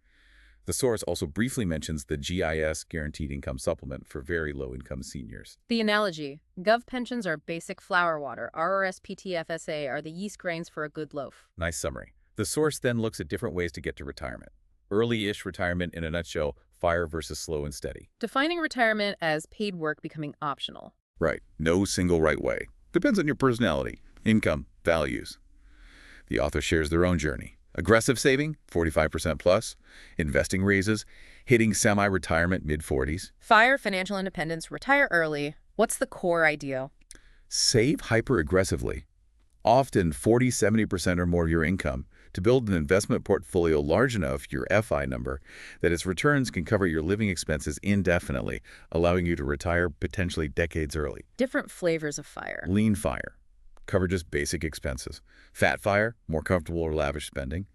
The source also briefly mentions the GIS Guaranteed Income Supplement for very low-income seniors. The analogy, Gov pensions are basic flour water, RRSP TFSA are the yeast grains for a good loaf. Nice summary. The source then looks at different ways to get to retirement. Early-ish retirement in a nutshell, fire versus slow and steady. Defining retirement as paid work becoming optional. Right. No single right way. Depends on your personality, income, values. The author shares their own journey. Aggressive saving, 45% plus. Investing raises, hitting semi-retirement mid-40s. Fire financial independence, retire early. What's the core ideal? Save hyper-aggressively, often 40–70% or more of your income, to build an investment portfolio large enough, your FI number, that its returns can cover your living expenses indefinitely, allowing you to retire potentially decades early. Different flavors of fire. Lean fire. Cover just basic expenses. Fat fire, more comfortable or lavish spending.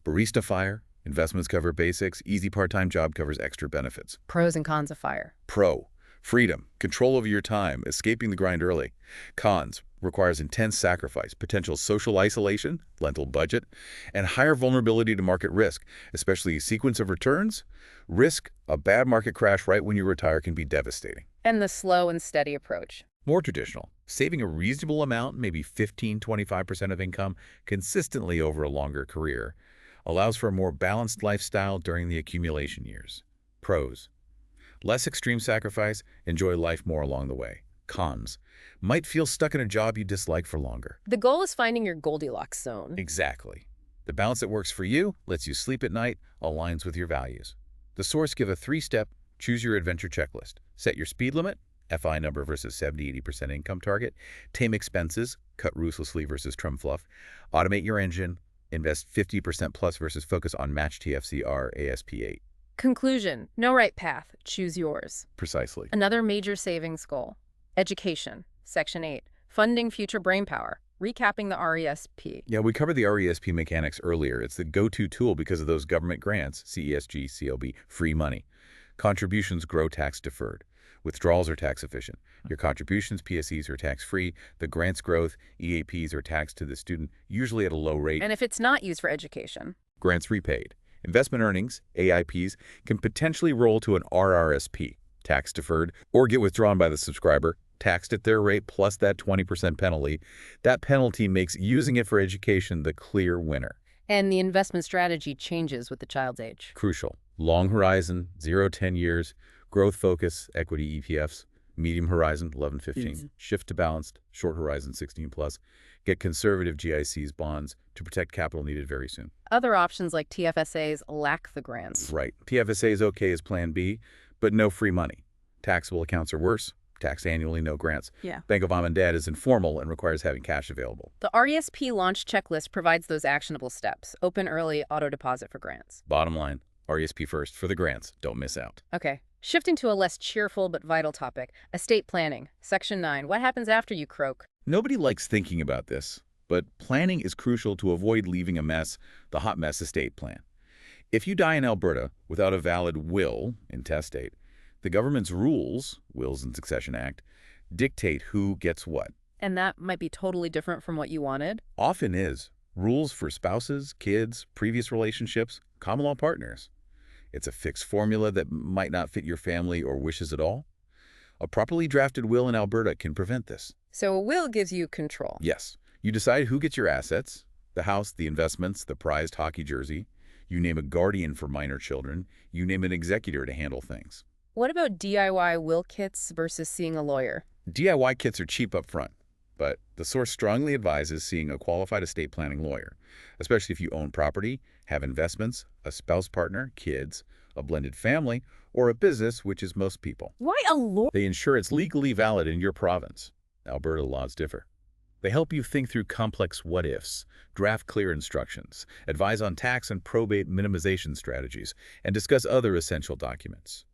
Barista fire, investments cover basics. Easy part-time job covers extra benefits. Pros and cons of fire. Pro, freedom, control over your time, escaping the grind early. Cons, requires intense sacrifice, potential social isolation, lentil budget, and higher vulnerability to market risk, especially sequence of returns. Risk, a bad market crash right when you retire can be devastating. And the slow and steady approach. More traditional, saving a reasonable amount, maybe 15–25% of income, consistently over a longer career, allows for a more balanced lifestyle during the accumulation years. Pros, less extreme sacrifice, enjoy life more along the way. Cons, might feel stuck in a job you dislike for longer. The goal is finding your Goldilocks zone. Exactly. The balance that works for you, lets you sleep at night, aligns with your values. The source give a 3-step, choose your adventure checklist. Set your speed limit, FI number versus 70–80% income target, tame expenses, cut ruthlessly versus trim fluff, automate your engine, invest 50% plus versus focus on match TFC RASP 8. Conclusion, no right path, choose yours. Precisely. Another major savings goal. Education, Section 8, funding future brainpower, recapping the RESP. Yeah, we covered the RESP mechanics earlier. It's the go-to tool because of those government grants, CESG, CLB, free money. Contributions grow tax deferred. Withdrawals are tax efficient. Your contributions, PSEs, are tax-free. The grants growth, EAPs, are taxed to the student, usually at a low rate. And if it's not used for education? Grants repaid. Investment earnings, AIPs, can potentially roll to an RRSP, tax deferred, or get withdrawn by the subscriber, taxed at their rate plus that 20% penalty. That penalty makes using it for education the clear winner. And the investment strategy changes with the child's age. Crucial. Long horizon, 0–10 years, Growth focus, equity ETFs, medium horizon 11-15, Mhm. shift to balanced, short horizon 16 plus. Get conservative GICs bonds to protect capital needed very soon. Other options like TFSAs lack the grants. Right. TFSA is okay as plan B, but no free money. Taxable accounts are worse. Taxed annually, no grants. Yeah. Bank of Mom and Dad is informal and requires having cash available. The RESP launch checklist provides those actionable steps. Open early, auto deposit for grants. Bottom line, RESP first for the grants. Don't miss out. Okay. Shifting to a less cheerful but vital topic, estate planning. Section 9. What happens after you croak? Nobody likes thinking about this, but planning is crucial to avoid leaving a mess, the hot mess estate plan. If you die in Alberta without a valid will, intestate, the government's rules, Wills and Succession Act, dictate who gets what. And that might be totally different from what you wanted. Often is. Rules for spouses, kids, previous relationships, common law partners. It's a fixed formula that might not fit your family or wishes at all. A properly drafted will in Alberta can prevent this. So a will gives you control. Yes. You decide who gets your assets, the house, the investments, the prized hockey jersey. You name a guardian for minor children. You name an executor to handle things. What about DIY will kits versus seeing a lawyer? DIY kits are cheap up front, but the source strongly advises seeing a qualified estate planning lawyer, especially if you own property, have investments, a spouse partner, kids, a blended family, or a business, which is most people. Why a lawyer? They ensure it's legally valid in your province. Alberta laws differ. They help you think through complex what-ifs, draft clear instructions, advise on tax and probate minimization strategies, and discuss other essential documents.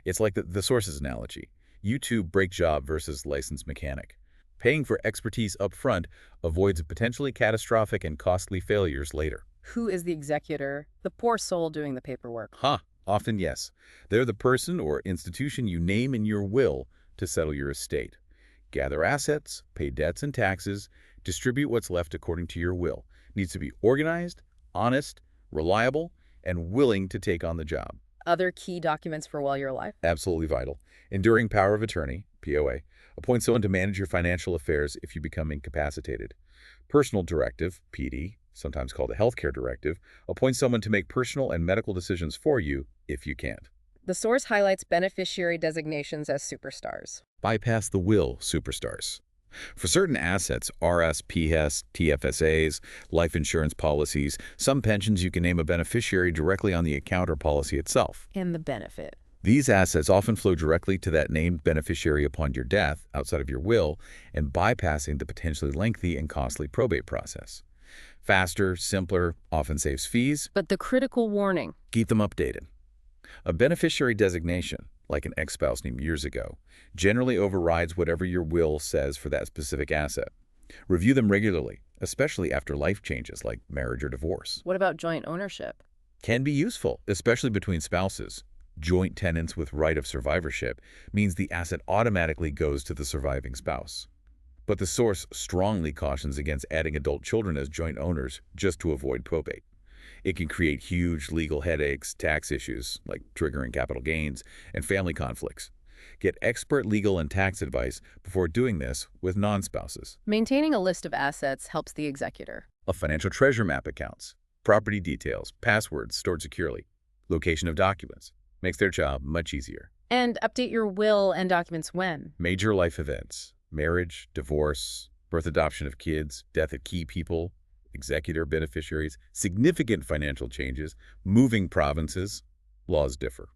It's like the source's analogy. YouTube brake job versus licensed mechanic. Paying for expertise up front avoids potentially catastrophic and costly failures later. Who is the executor? The poor soul doing the paperwork. Often yes. They're the person or institution you name in your will to settle your estate. Gather assets, pay debts and taxes, distribute what's left according to your will. Needs to be organized, honest, reliable, and willing to take on the job. Other key documents for while you're alive? Absolutely vital. Enduring power of attorney, POA. Appoint someone to manage your financial affairs if you become incapacitated. Personal directive, PD, sometimes called a healthcare directive. Appoint someone to make personal and medical decisions for you if you can't. The source highlights beneficiary designations as superstars. Bypass the will superstars. For certain assets, RSPs, TFSAs, life insurance policies, some pensions, you can name a beneficiary directly on the account or policy itself. And the benefit. These assets often flow directly to that named beneficiary upon your death, outside of your will, and bypassing the potentially lengthy and costly probate process. Faster, simpler, often saves fees. But the critical warning. Keep them updated. A beneficiary designation, like an ex-spouse named years ago, generally overrides whatever your will says for that specific asset. Review them regularly, especially after life changes like marriage or divorce. What about joint ownership? Can be useful, especially between spouses. Joint tenants with right of survivorship means the asset automatically goes to the surviving spouse. But the source strongly cautions against adding adult children as joint owners just to avoid probate. It can create huge legal headaches, tax issues, like triggering capital gains, and family conflicts. Get expert legal and tax advice before doing this with non-spouses. Maintaining a list of assets helps the executor. A financial treasure map accounts, property details, passwords stored securely, location of documents. Makes their job much easier. And update your will and documents when? Major life events, marriage, divorce, birth, adoption of kids, death of key people, executor, beneficiaries, significant financial changes, moving provinces, laws differ.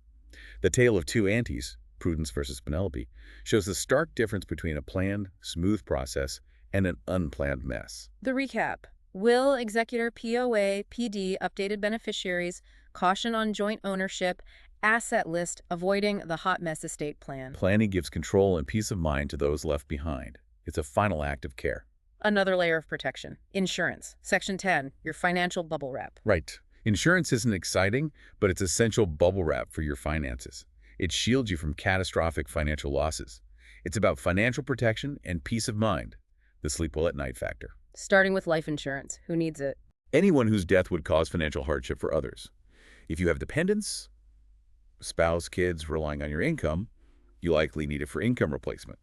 The tale of two aunties, Prudence versus Penelope, shows the stark difference between a planned, smooth process and an unplanned mess. The recap. Will, executor, POA, PD, updated beneficiaries, caution on joint ownership, asset list, avoiding the hot mess estate plan. Planning gives control and peace of mind to those left behind. It's a final act of care. Another layer of protection. Insurance. Section 10, your financial bubble wrap. Right. Insurance isn't exciting, but it's essential bubble wrap for your finances. It shields you from catastrophic financial losses. It's about financial protection and peace of mind, the sleep well at night factor. Starting with life insurance. Who needs it? Anyone whose death would cause financial hardship for others. If you have dependents, spouse, kids relying on your income, you likely need it for income replacement.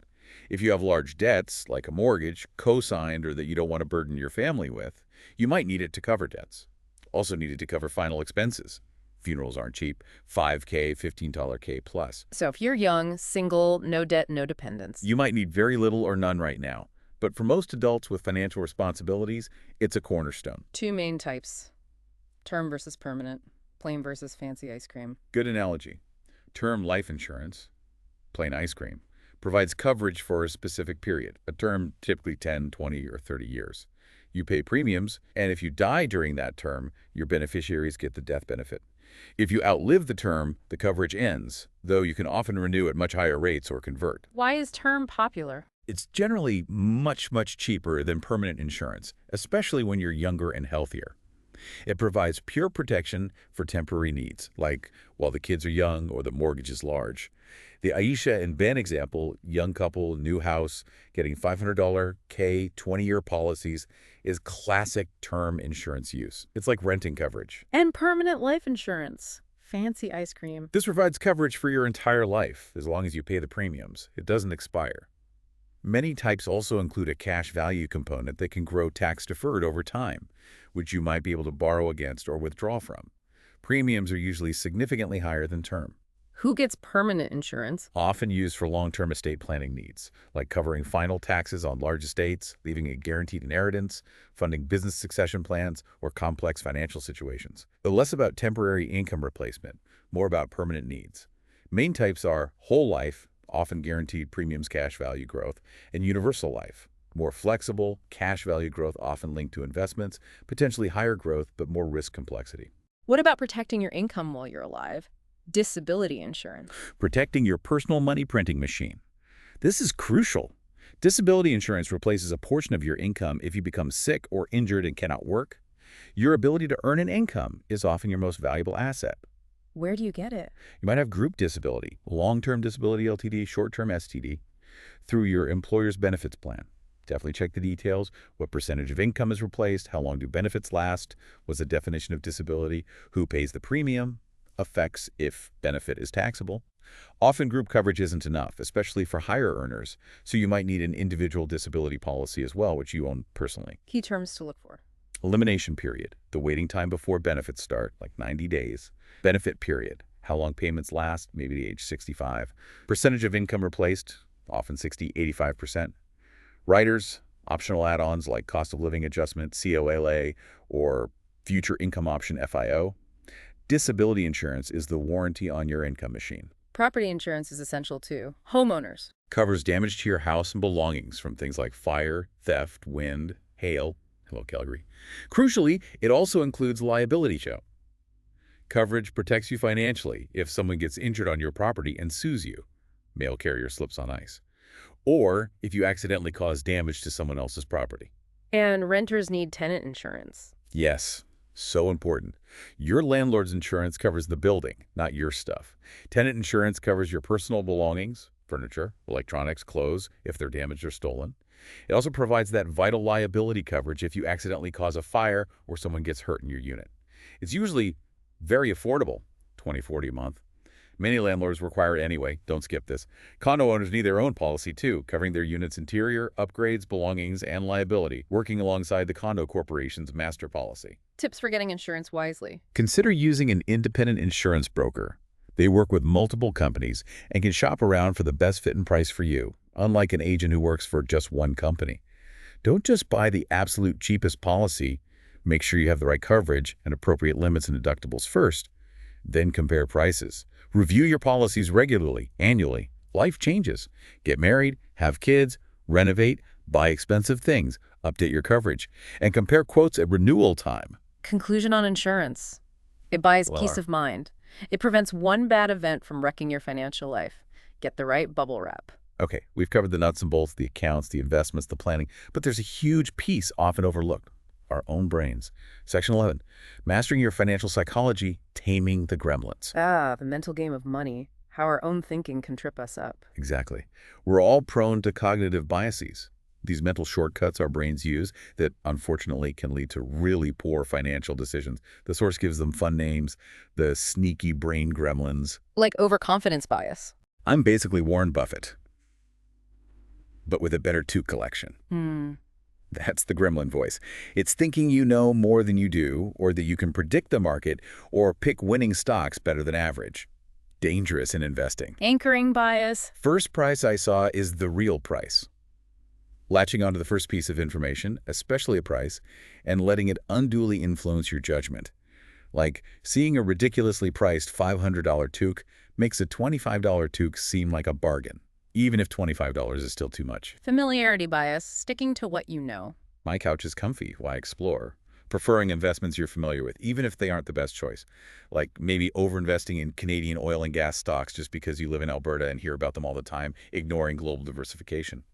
If you have large debts, like a mortgage, co-signed, or that you don't want to burden your family with, you might need it to cover debts. Also need it to cover final expenses, Funerals aren't cheap. $5K, $15K plus. So if you're young, single, no debt, no dependents. You might need very little or none right now. But for most adults with financial responsibilities, it's a cornerstone. Two main types: term versus permanent, plain versus fancy ice cream. Good analogy. Term life insurance, plain ice cream, provides coverage for a specific period, a term typically 10, 20, or 30 years. You pay premiums, and if you die during that term, your beneficiaries get the death benefit. If you outlive the term, the coverage ends, though you can often renew at much higher rates or convert. Why is term popular? It's generally much, much cheaper than permanent insurance, especially when you're younger and healthier. It provides pure protection for temporary needs, like while the kids are young or the mortgage is large. The Aisha and Ben example, young couple, new house, getting $500 K 20-year policies, is classic term insurance use. It's like renting coverage. And permanent life insurance. Fancy ice cream. This provides coverage for your entire life, as long as you pay the premiums. It doesn't expire. Many types also include a cash value component that can grow tax-deferred over time, which you might be able to borrow against or withdraw from. Premiums are usually significantly higher than term. Who gets permanent insurance? Often used for long-term estate planning needs, like covering final taxes on large estates, leaving a guaranteed inheritance, funding business succession plans, or complex financial situations. But less about temporary income replacement, more about permanent needs. Main types are whole life, often guaranteed premiums cash value growth, and universal life, more flexible, cash value growth often linked to investments, potentially higher growth but more risk complexity. What about protecting your income while you're alive? Disability insurance. Protecting your personal money printing machine. This is crucial. Disability insurance replaces a portion of your income if you become sick or injured and cannot work. Your ability to earn an income is often your most valuable asset. Where do you get it? You might have group disability, long-term disability LTD, short-term STD, through your employer's benefits plan. Definitely check the details. What percentage of income is replaced? How long do benefits last? What's the definition of disability? Who pays the premium? Effects if benefit is taxable. Often group coverage isn't enough, especially for higher earners, so you might need an individual disability policy as well, which you own personally. Key terms to look for. Elimination period, the waiting time before benefits start, like 90 days. Benefit period, how long payments last, maybe to age 65. Percentage of income replaced, often 60, 85%. Riders, optional add-ons like cost of living adjustment, COLA, or future income option FIO. Disability insurance is the warranty on your income machine. Property insurance is essential too. Homeowners. Covers damage to your house and belongings from things like fire, theft, wind, hail. Hello, Calgary. Crucially, it also includes liability show. Coverage protects you financially if someone gets injured on your property and sues you. Mail carrier slips on ice. Or if you accidentally cause damage to someone else's property. And renters need tenant insurance. Yes. So important. Your landlord's insurance covers the building, not your stuff. Tenant insurance covers your personal belongings, furniture, electronics, clothes, if they're damaged or stolen. It also provides that vital liability coverage if you accidentally cause a fire or someone gets hurt in your unit. It's usually very affordable, $20-40 a month. Many landlords require it anyway. Don't skip this. Condo owners need their own policy too, covering their unit's interior, upgrades, belongings, and liability, working alongside the condo corporation's master policy. Tips for getting insurance wisely. Consider using an independent insurance broker. They work with multiple companies and can shop around for the best fit and price for you, unlike an agent who works for just one company. Don't just buy the absolute cheapest policy. Make sure you have the right coverage and appropriate limits and deductibles first. Then compare prices. Review your policies regularly, annually. Life changes. Get married, have kids, renovate, buy expensive things, update your coverage, and compare quotes at renewal time. Conclusion on insurance. It buys peace of mind. It prevents one bad event from wrecking your financial life. Get the right bubble wrap. Okay, we've covered the nuts and bolts, the accounts, the investments, the planning, but there's a huge piece often overlooked. Our own brains. Section 11, mastering your financial psychology, taming the gremlins. Ah, the mental game of money. How our own thinking can trip us up. Exactly. We're all prone to cognitive biases. These mental shortcuts our brains use that unfortunately can lead to really poor financial decisions. The source gives them fun names, the sneaky brain gremlins. Like overconfidence bias. I'm basically Warren Buffett, but with a better toque collection. That's the gremlin voice. It's thinking you know more than you do, or that you can predict the market, or pick winning stocks better than average. Dangerous in investing. Anchoring bias. First price I saw is the real price. Latching onto the first piece of information, especially a price, and letting it unduly influence your judgment. Like, seeing a ridiculously priced $500 toque makes a $25 toque seem like a bargain, even if $25 is still too much. Familiarity bias, sticking to what you know. My couch is comfy, why explore? Preferring investments you're familiar with, even if they aren't the best choice. Like maybe overinvesting in Canadian oil and gas stocks just because you live in Alberta and hear about them all the time, ignoring global diversification.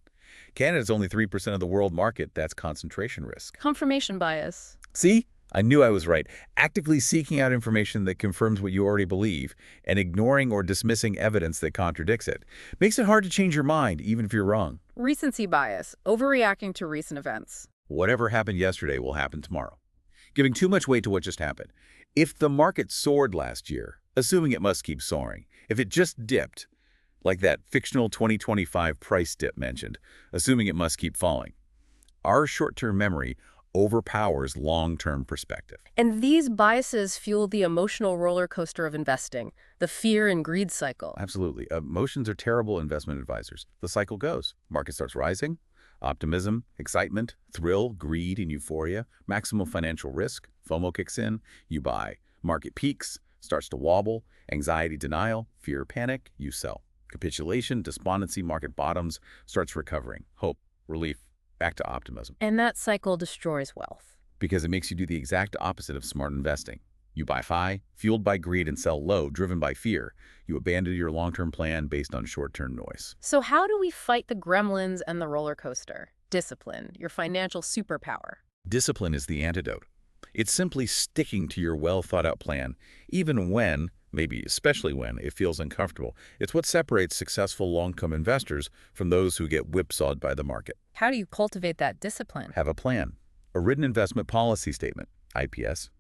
Canada's only 3% of the world market. That's concentration risk. Confirmation bias. See? I knew I was right. Actively seeking out information that confirms what you already believe and ignoring or dismissing evidence that contradicts it makes it hard to change your mind, even if you're wrong. Recency bias, overreacting to recent events. Whatever happened yesterday will happen tomorrow. Giving too much weight to what just happened. If the market soared last year, assuming it must keep soaring, if it just dipped, like that fictional 2025 price dip mentioned, assuming it must keep falling. Our short-term memory overpowers long-term perspective. And these biases fuel the emotional roller coaster of investing, the fear and greed cycle. Absolutely. Emotions are terrible investment advisors. The cycle goes. Market starts rising. Optimism, excitement, thrill, greed, and euphoria. Maximum financial risk. FOMO kicks in. You buy. Market peaks. Starts to wobble. Anxiety, denial. Fear, panic. You sell. Capitulation, despondency, market bottoms. Starts recovering. Hope, relief. Back to optimism. And that cycle destroys wealth. Because it makes you do the exact opposite of smart investing. You buy high, fueled by greed, and sell low, driven by fear. You abandon your long-term plan based on short-term noise. So how do we fight the gremlins and the roller coaster? Discipline, your financial superpower. Discipline is the antidote. It's simply sticking to your well-thought-out plan, even when, maybe especially when, it feels uncomfortable. It's what separates successful long-term investors from those who get whipsawed by the market. How do you cultivate that discipline? Have a plan. A written investment policy statement, IPS,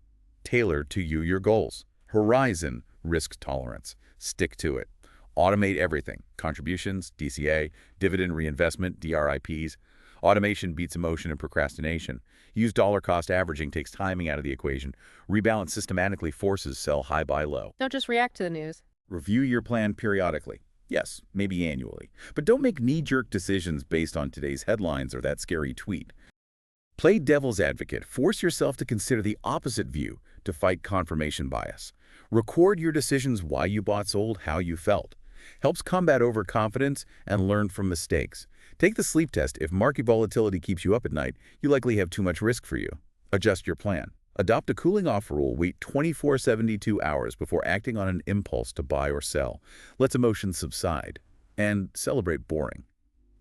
tailored to you, your goals. Horizon, risk tolerance. Stick to it. Automate everything. Contributions, DCA, dividend reinvestment, DRIPs. Automation beats emotion and procrastination. Use dollar-cost averaging takes timing out of the equation. Rebalance systematically forces sell high, buy low. Don't just react to the news. Review your plan periodically. Yes, maybe annually. But don't make knee-jerk decisions based on today's headlines or that scary tweet. Play devil's advocate. Force yourself to consider the opposite view to fight confirmation bias. Record your decisions, why you bought, sold, how you felt. Helps combat overconfidence and learn from mistakes. Take the sleep test. If market volatility keeps you up at night, you likely have too much risk for you. Adjust your plan. Adopt a cooling-off rule. Wait 72 hours before acting on an impulse to buy or sell. Let emotions subside. And celebrate boring.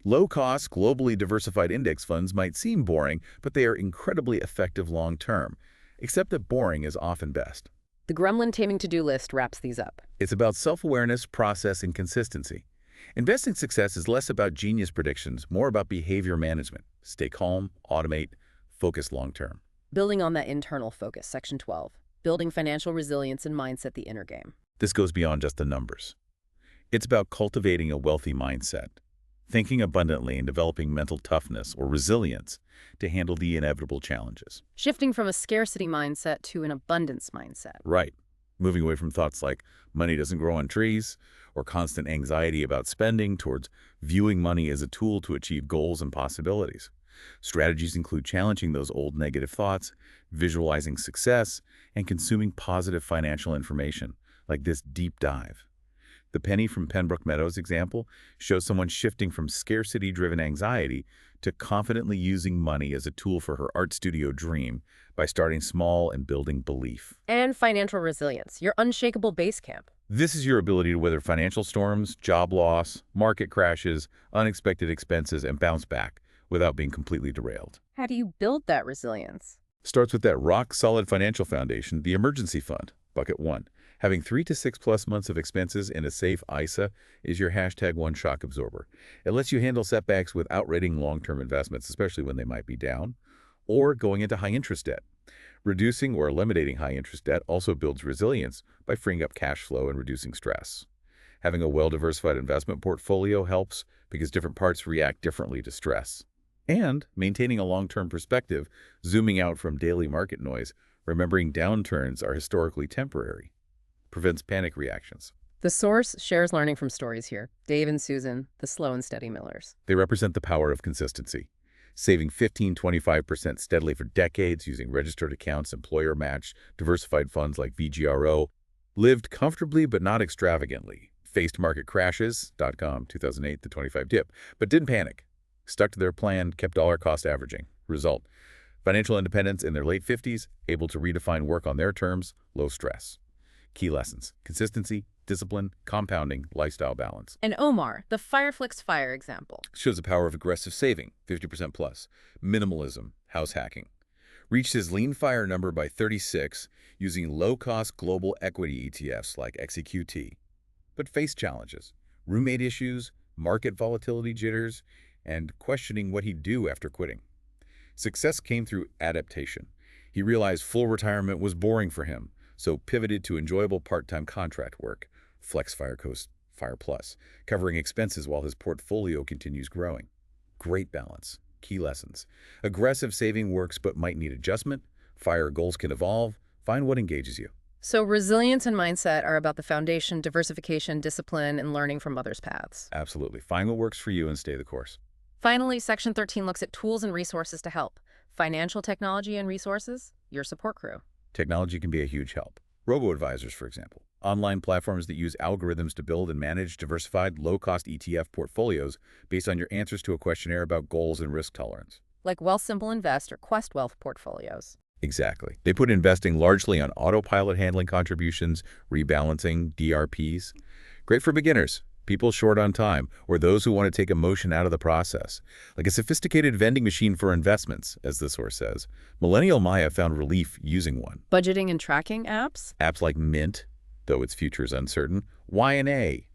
Low-cost, globally diversified index funds might seem boring, but they are incredibly effective long-term, except that boring is often best. The gremlin taming to-do list wraps these up. It's about self-awareness, process, and consistency. Investing success is less about genius predictions, more about behavior management. Stay calm, automate, focus long-term. Building on that internal focus, Section 12. Building financial resilience and mindset, the inner game. This goes beyond just the numbers. It's about cultivating a wealthy mindset, thinking abundantly and developing mental toughness or resilience to handle the inevitable challenges. Shifting from a scarcity mindset to an abundance mindset. Right. Moving away from thoughts like money doesn't grow on trees or constant anxiety about spending towards viewing money as a tool to achieve goals and possibilities. Strategies include challenging those old negative thoughts, visualizing success, and consuming positive financial information, like this deep dive. The Penny from Pembroke Meadows example shows someone shifting from scarcity-driven anxiety to confidently using money as a tool for her art studio dream by starting small and building belief. And financial resilience, your unshakable base camp. This is your ability to weather financial storms, job loss, market crashes, unexpected expenses, and bounce back without being completely derailed. How do you build that resilience? Starts with that rock-solid financial foundation, the emergency fund, bucket 1. Having 3 to 6+ months of expenses in a safe ISA is your #1 shock absorber. It lets you handle setbacks without rating long-term investments, especially when they might be down, or going into high-interest debt. Reducing or eliminating high-interest debt also builds resilience by freeing up cash flow and reducing stress. Having a well-diversified investment portfolio helps because different parts react differently to stress. And maintaining a long-term perspective, zooming out from daily market noise, remembering downturns are historically temporary, prevents panic reactions. The source shares learning from stories here. Dave and Susan, the slow and steady millers. They represent the power of consistency, saving 15–25% steadily for decades using registered accounts, employer-matched, diversified funds like VGRO, lived comfortably but not extravagantly, faced market crashes, .com 2008-25 dip, but didn't panic, stuck to their plan, kept dollar cost averaging. Result, financial independence in their late 50s, able to redefine work on their terms, low stress. Key lessons: consistency, discipline, compounding, lifestyle balance. And Omar, the Fireflix Fire example. Shows the power of aggressive saving, 50% plus, minimalism, house hacking. Reached his lean fire number by 36 using low-cost global equity ETFs like XEQT, but faced challenges, roommate issues, market volatility jitters, and questioning what he'd do after quitting. Success came through adaptation. He realized full retirement was boring for him, so pivoted to enjoyable part-time contract work, Flex Fire Coast Fire Plus, covering expenses while his portfolio continues growing. Great balance. Key lessons: aggressive saving works but might need adjustment. Fire goals can evolve. Find what engages you. So resilience and mindset are about the foundation, diversification, discipline, and learning from others' paths. Absolutely. Find what works for you and stay the course. Finally, Section 13 looks at tools and resources to help. Financial technology and resources, your support crew. Technology can be a huge help. Robo-advisors, for example. Online platforms that use algorithms to build and manage diversified, low-cost ETF portfolios based on your answers to a questionnaire about goals and risk tolerance. Like Wealthsimple Invest or Quest Wealth portfolios. Exactly. They put investing largely on autopilot, handling contributions, rebalancing, DRPs. Great for beginners, people short on time, or those who want to take emotion out of the process. Like a sophisticated vending machine for investments, as the source says. Millennial Maya found relief using one. Budgeting and tracking apps? Apps like Mint, though its future is uncertain, Y&A,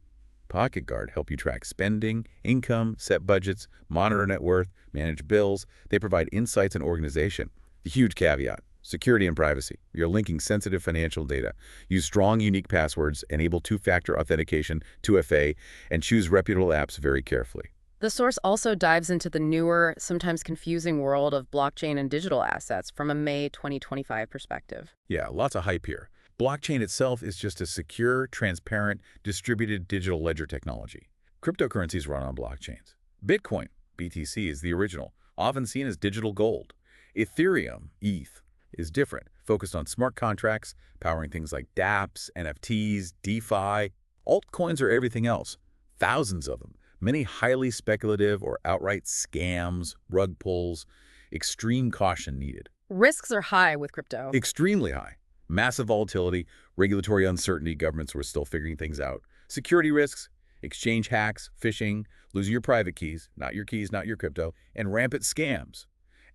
Pocket Guard help you track spending, income, set budgets, monitor net worth, manage bills. They provide insights and organization. The huge caveat: security and privacy. You're linking sensitive financial data. Use strong, unique passwords, enable two-factor authentication, 2FA, and choose reputable apps very carefully. The source also dives into the newer, sometimes confusing world of blockchain and digital assets from a May 2025 perspective. Yeah, lots of hype here. Blockchain itself is just a secure, transparent, distributed digital ledger technology. Cryptocurrencies run on blockchains. Bitcoin, BTC, is the original, often seen as digital gold. Ethereum, ETH, is different, focused on smart contracts, powering things like dApps, NFTs, DeFi. Altcoins are everything else, thousands of them, many highly speculative or outright scams, rug pulls, extreme caution needed. Risks are high with crypto. Extremely high. Massive volatility, regulatory uncertainty, governments were still figuring things out. Security risks, exchange hacks, phishing, losing your private keys, not your crypto, and rampant scams.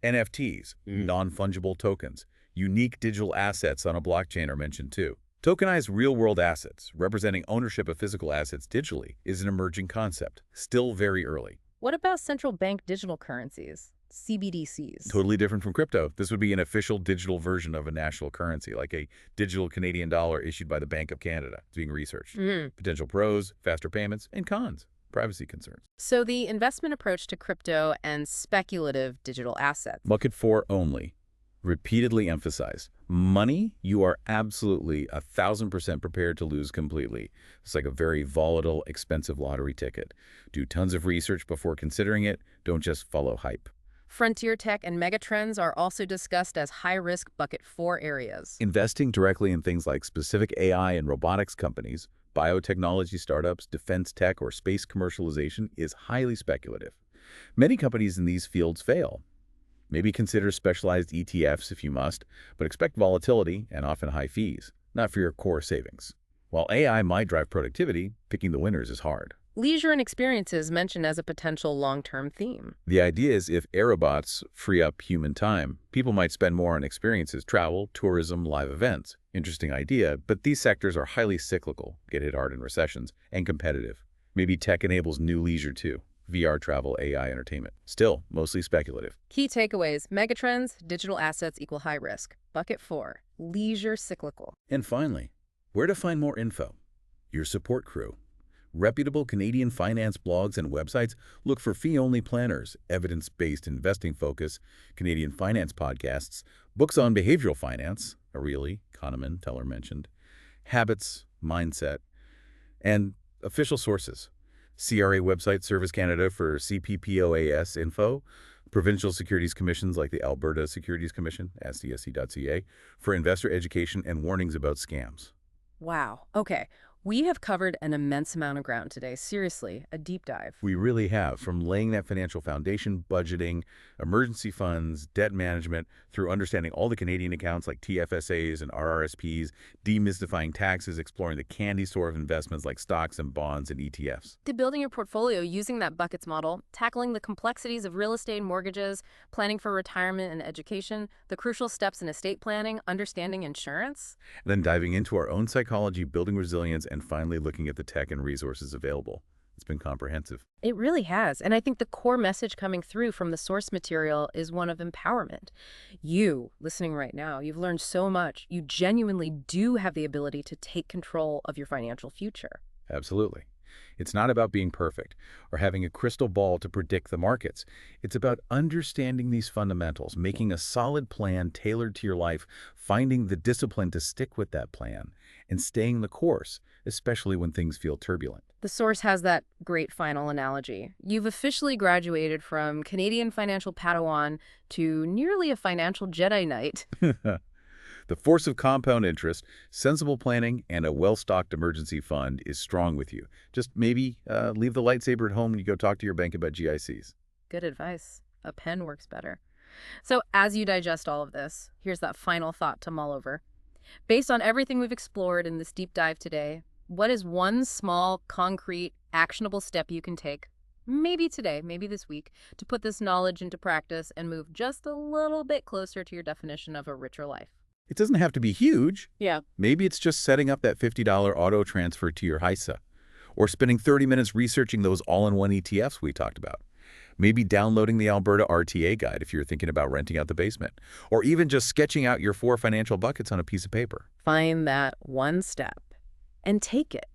NFTs, non-fungible tokens, unique digital assets on a blockchain are mentioned too. Tokenized real-world assets, representing ownership of physical assets digitally, is an emerging concept, still very early. What about central bank digital currencies, CBDCs? Totally different from crypto. This would be an official digital version of a national currency, like a digital Canadian dollar issued by the Bank of Canada. It's being researched. Potential pros, faster payments, and cons, privacy concerns. So the investment approach to crypto and speculative digital assets. Bucket 4 only. Repeatedly emphasized. Money, you are absolutely 1,000% prepared to lose completely. It's like a very volatile, expensive lottery ticket. Do tons of research before considering it. Don't just follow hype. Frontier tech and megatrends are also discussed as high-risk bucket 4 areas. Investing directly in things like specific AI and robotics companies, biotechnology startups, defense tech, or space commercialization is highly speculative. Many companies in these fields fail. Maybe consider specialized ETFs if you must, but expect volatility and often high fees, not for your core savings. While AI might drive productivity, picking the winners is hard. Leisure and experiences mentioned as a potential long-term theme. The idea is if aerobots free up human time, people might spend more on experiences, travel, tourism, live events. Interesting idea, but these sectors are highly cyclical, get hit hard in recessions, and competitive. Maybe tech enables new leisure too. VR travel, AI entertainment. Still, mostly speculative. Key takeaways: megatrends, digital assets equal high risk. Bucket 4, leisure cyclical. And finally, where to find more info? Your support crew. Reputable Canadian finance blogs and websites look for fee-only planners, evidence-based investing focus, Canadian finance podcasts, books on behavioral finance, Aureli, Kahneman, Teller mentioned, habits, mindset, and official sources. CRA website Service Canada for CPPOAS info, provincial securities commissions like the Alberta Securities Commission, sdsc.ca, for investor education and warnings about scams. Wow. Okay. We have covered an immense amount of ground today. Seriously, a deep dive. We really have, from laying that financial foundation, budgeting, emergency funds, debt management, through understanding all the Canadian accounts like TFSAs and RRSPs, demystifying taxes, exploring the candy store of investments like stocks and bonds and ETFs. To building your portfolio using that buckets model, tackling the complexities of real estate and mortgages, planning for retirement and education, the crucial steps in estate planning, understanding insurance. Then diving into our own psychology, building resilience, and finally looking at the tech and resources available. It's been comprehensive. It really has. And I think the core message coming through from the source material is one of empowerment. You, listening right now, you've learned so much. You genuinely do have the ability to take control of your financial future. Absolutely. It's not about being perfect or having a crystal ball to predict the markets. It's about understanding these fundamentals, making a solid plan tailored to your life, finding the discipline to stick with that plan, and staying the course, especially when things feel turbulent. The source has that great final analogy. You've officially graduated from Canadian financial Padawan to nearly a financial Jedi Knight. The force of compound interest, sensible planning, and a well-stocked emergency fund is strong with you. Just maybe leave the lightsaber at home when you go talk to your bank about GICs. Good advice. A pen works better. So as you digest all of this, here's that final thought to mull over. Based on everything we've explored in this deep dive today, what is one small, concrete, actionable step you can take, maybe today, maybe this week, to put this knowledge into practice and move just a little bit closer to your definition of a richer life? It doesn't have to be huge. Yeah. Maybe it's just setting up that $50 auto transfer to your HISA, or spending 30 minutes researching those all-in-one ETFs we talked about. Maybe downloading the Alberta RTA guide if you're thinking about renting out the basement, or even just sketching out your 4 financial buckets on a piece of paper. Find that one step and take it.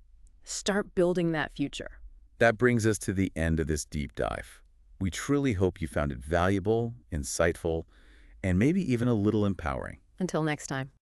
Start building that future. That brings us to the end of this deep dive. We truly hope you found it valuable, insightful, and maybe even a little empowering. Until next time.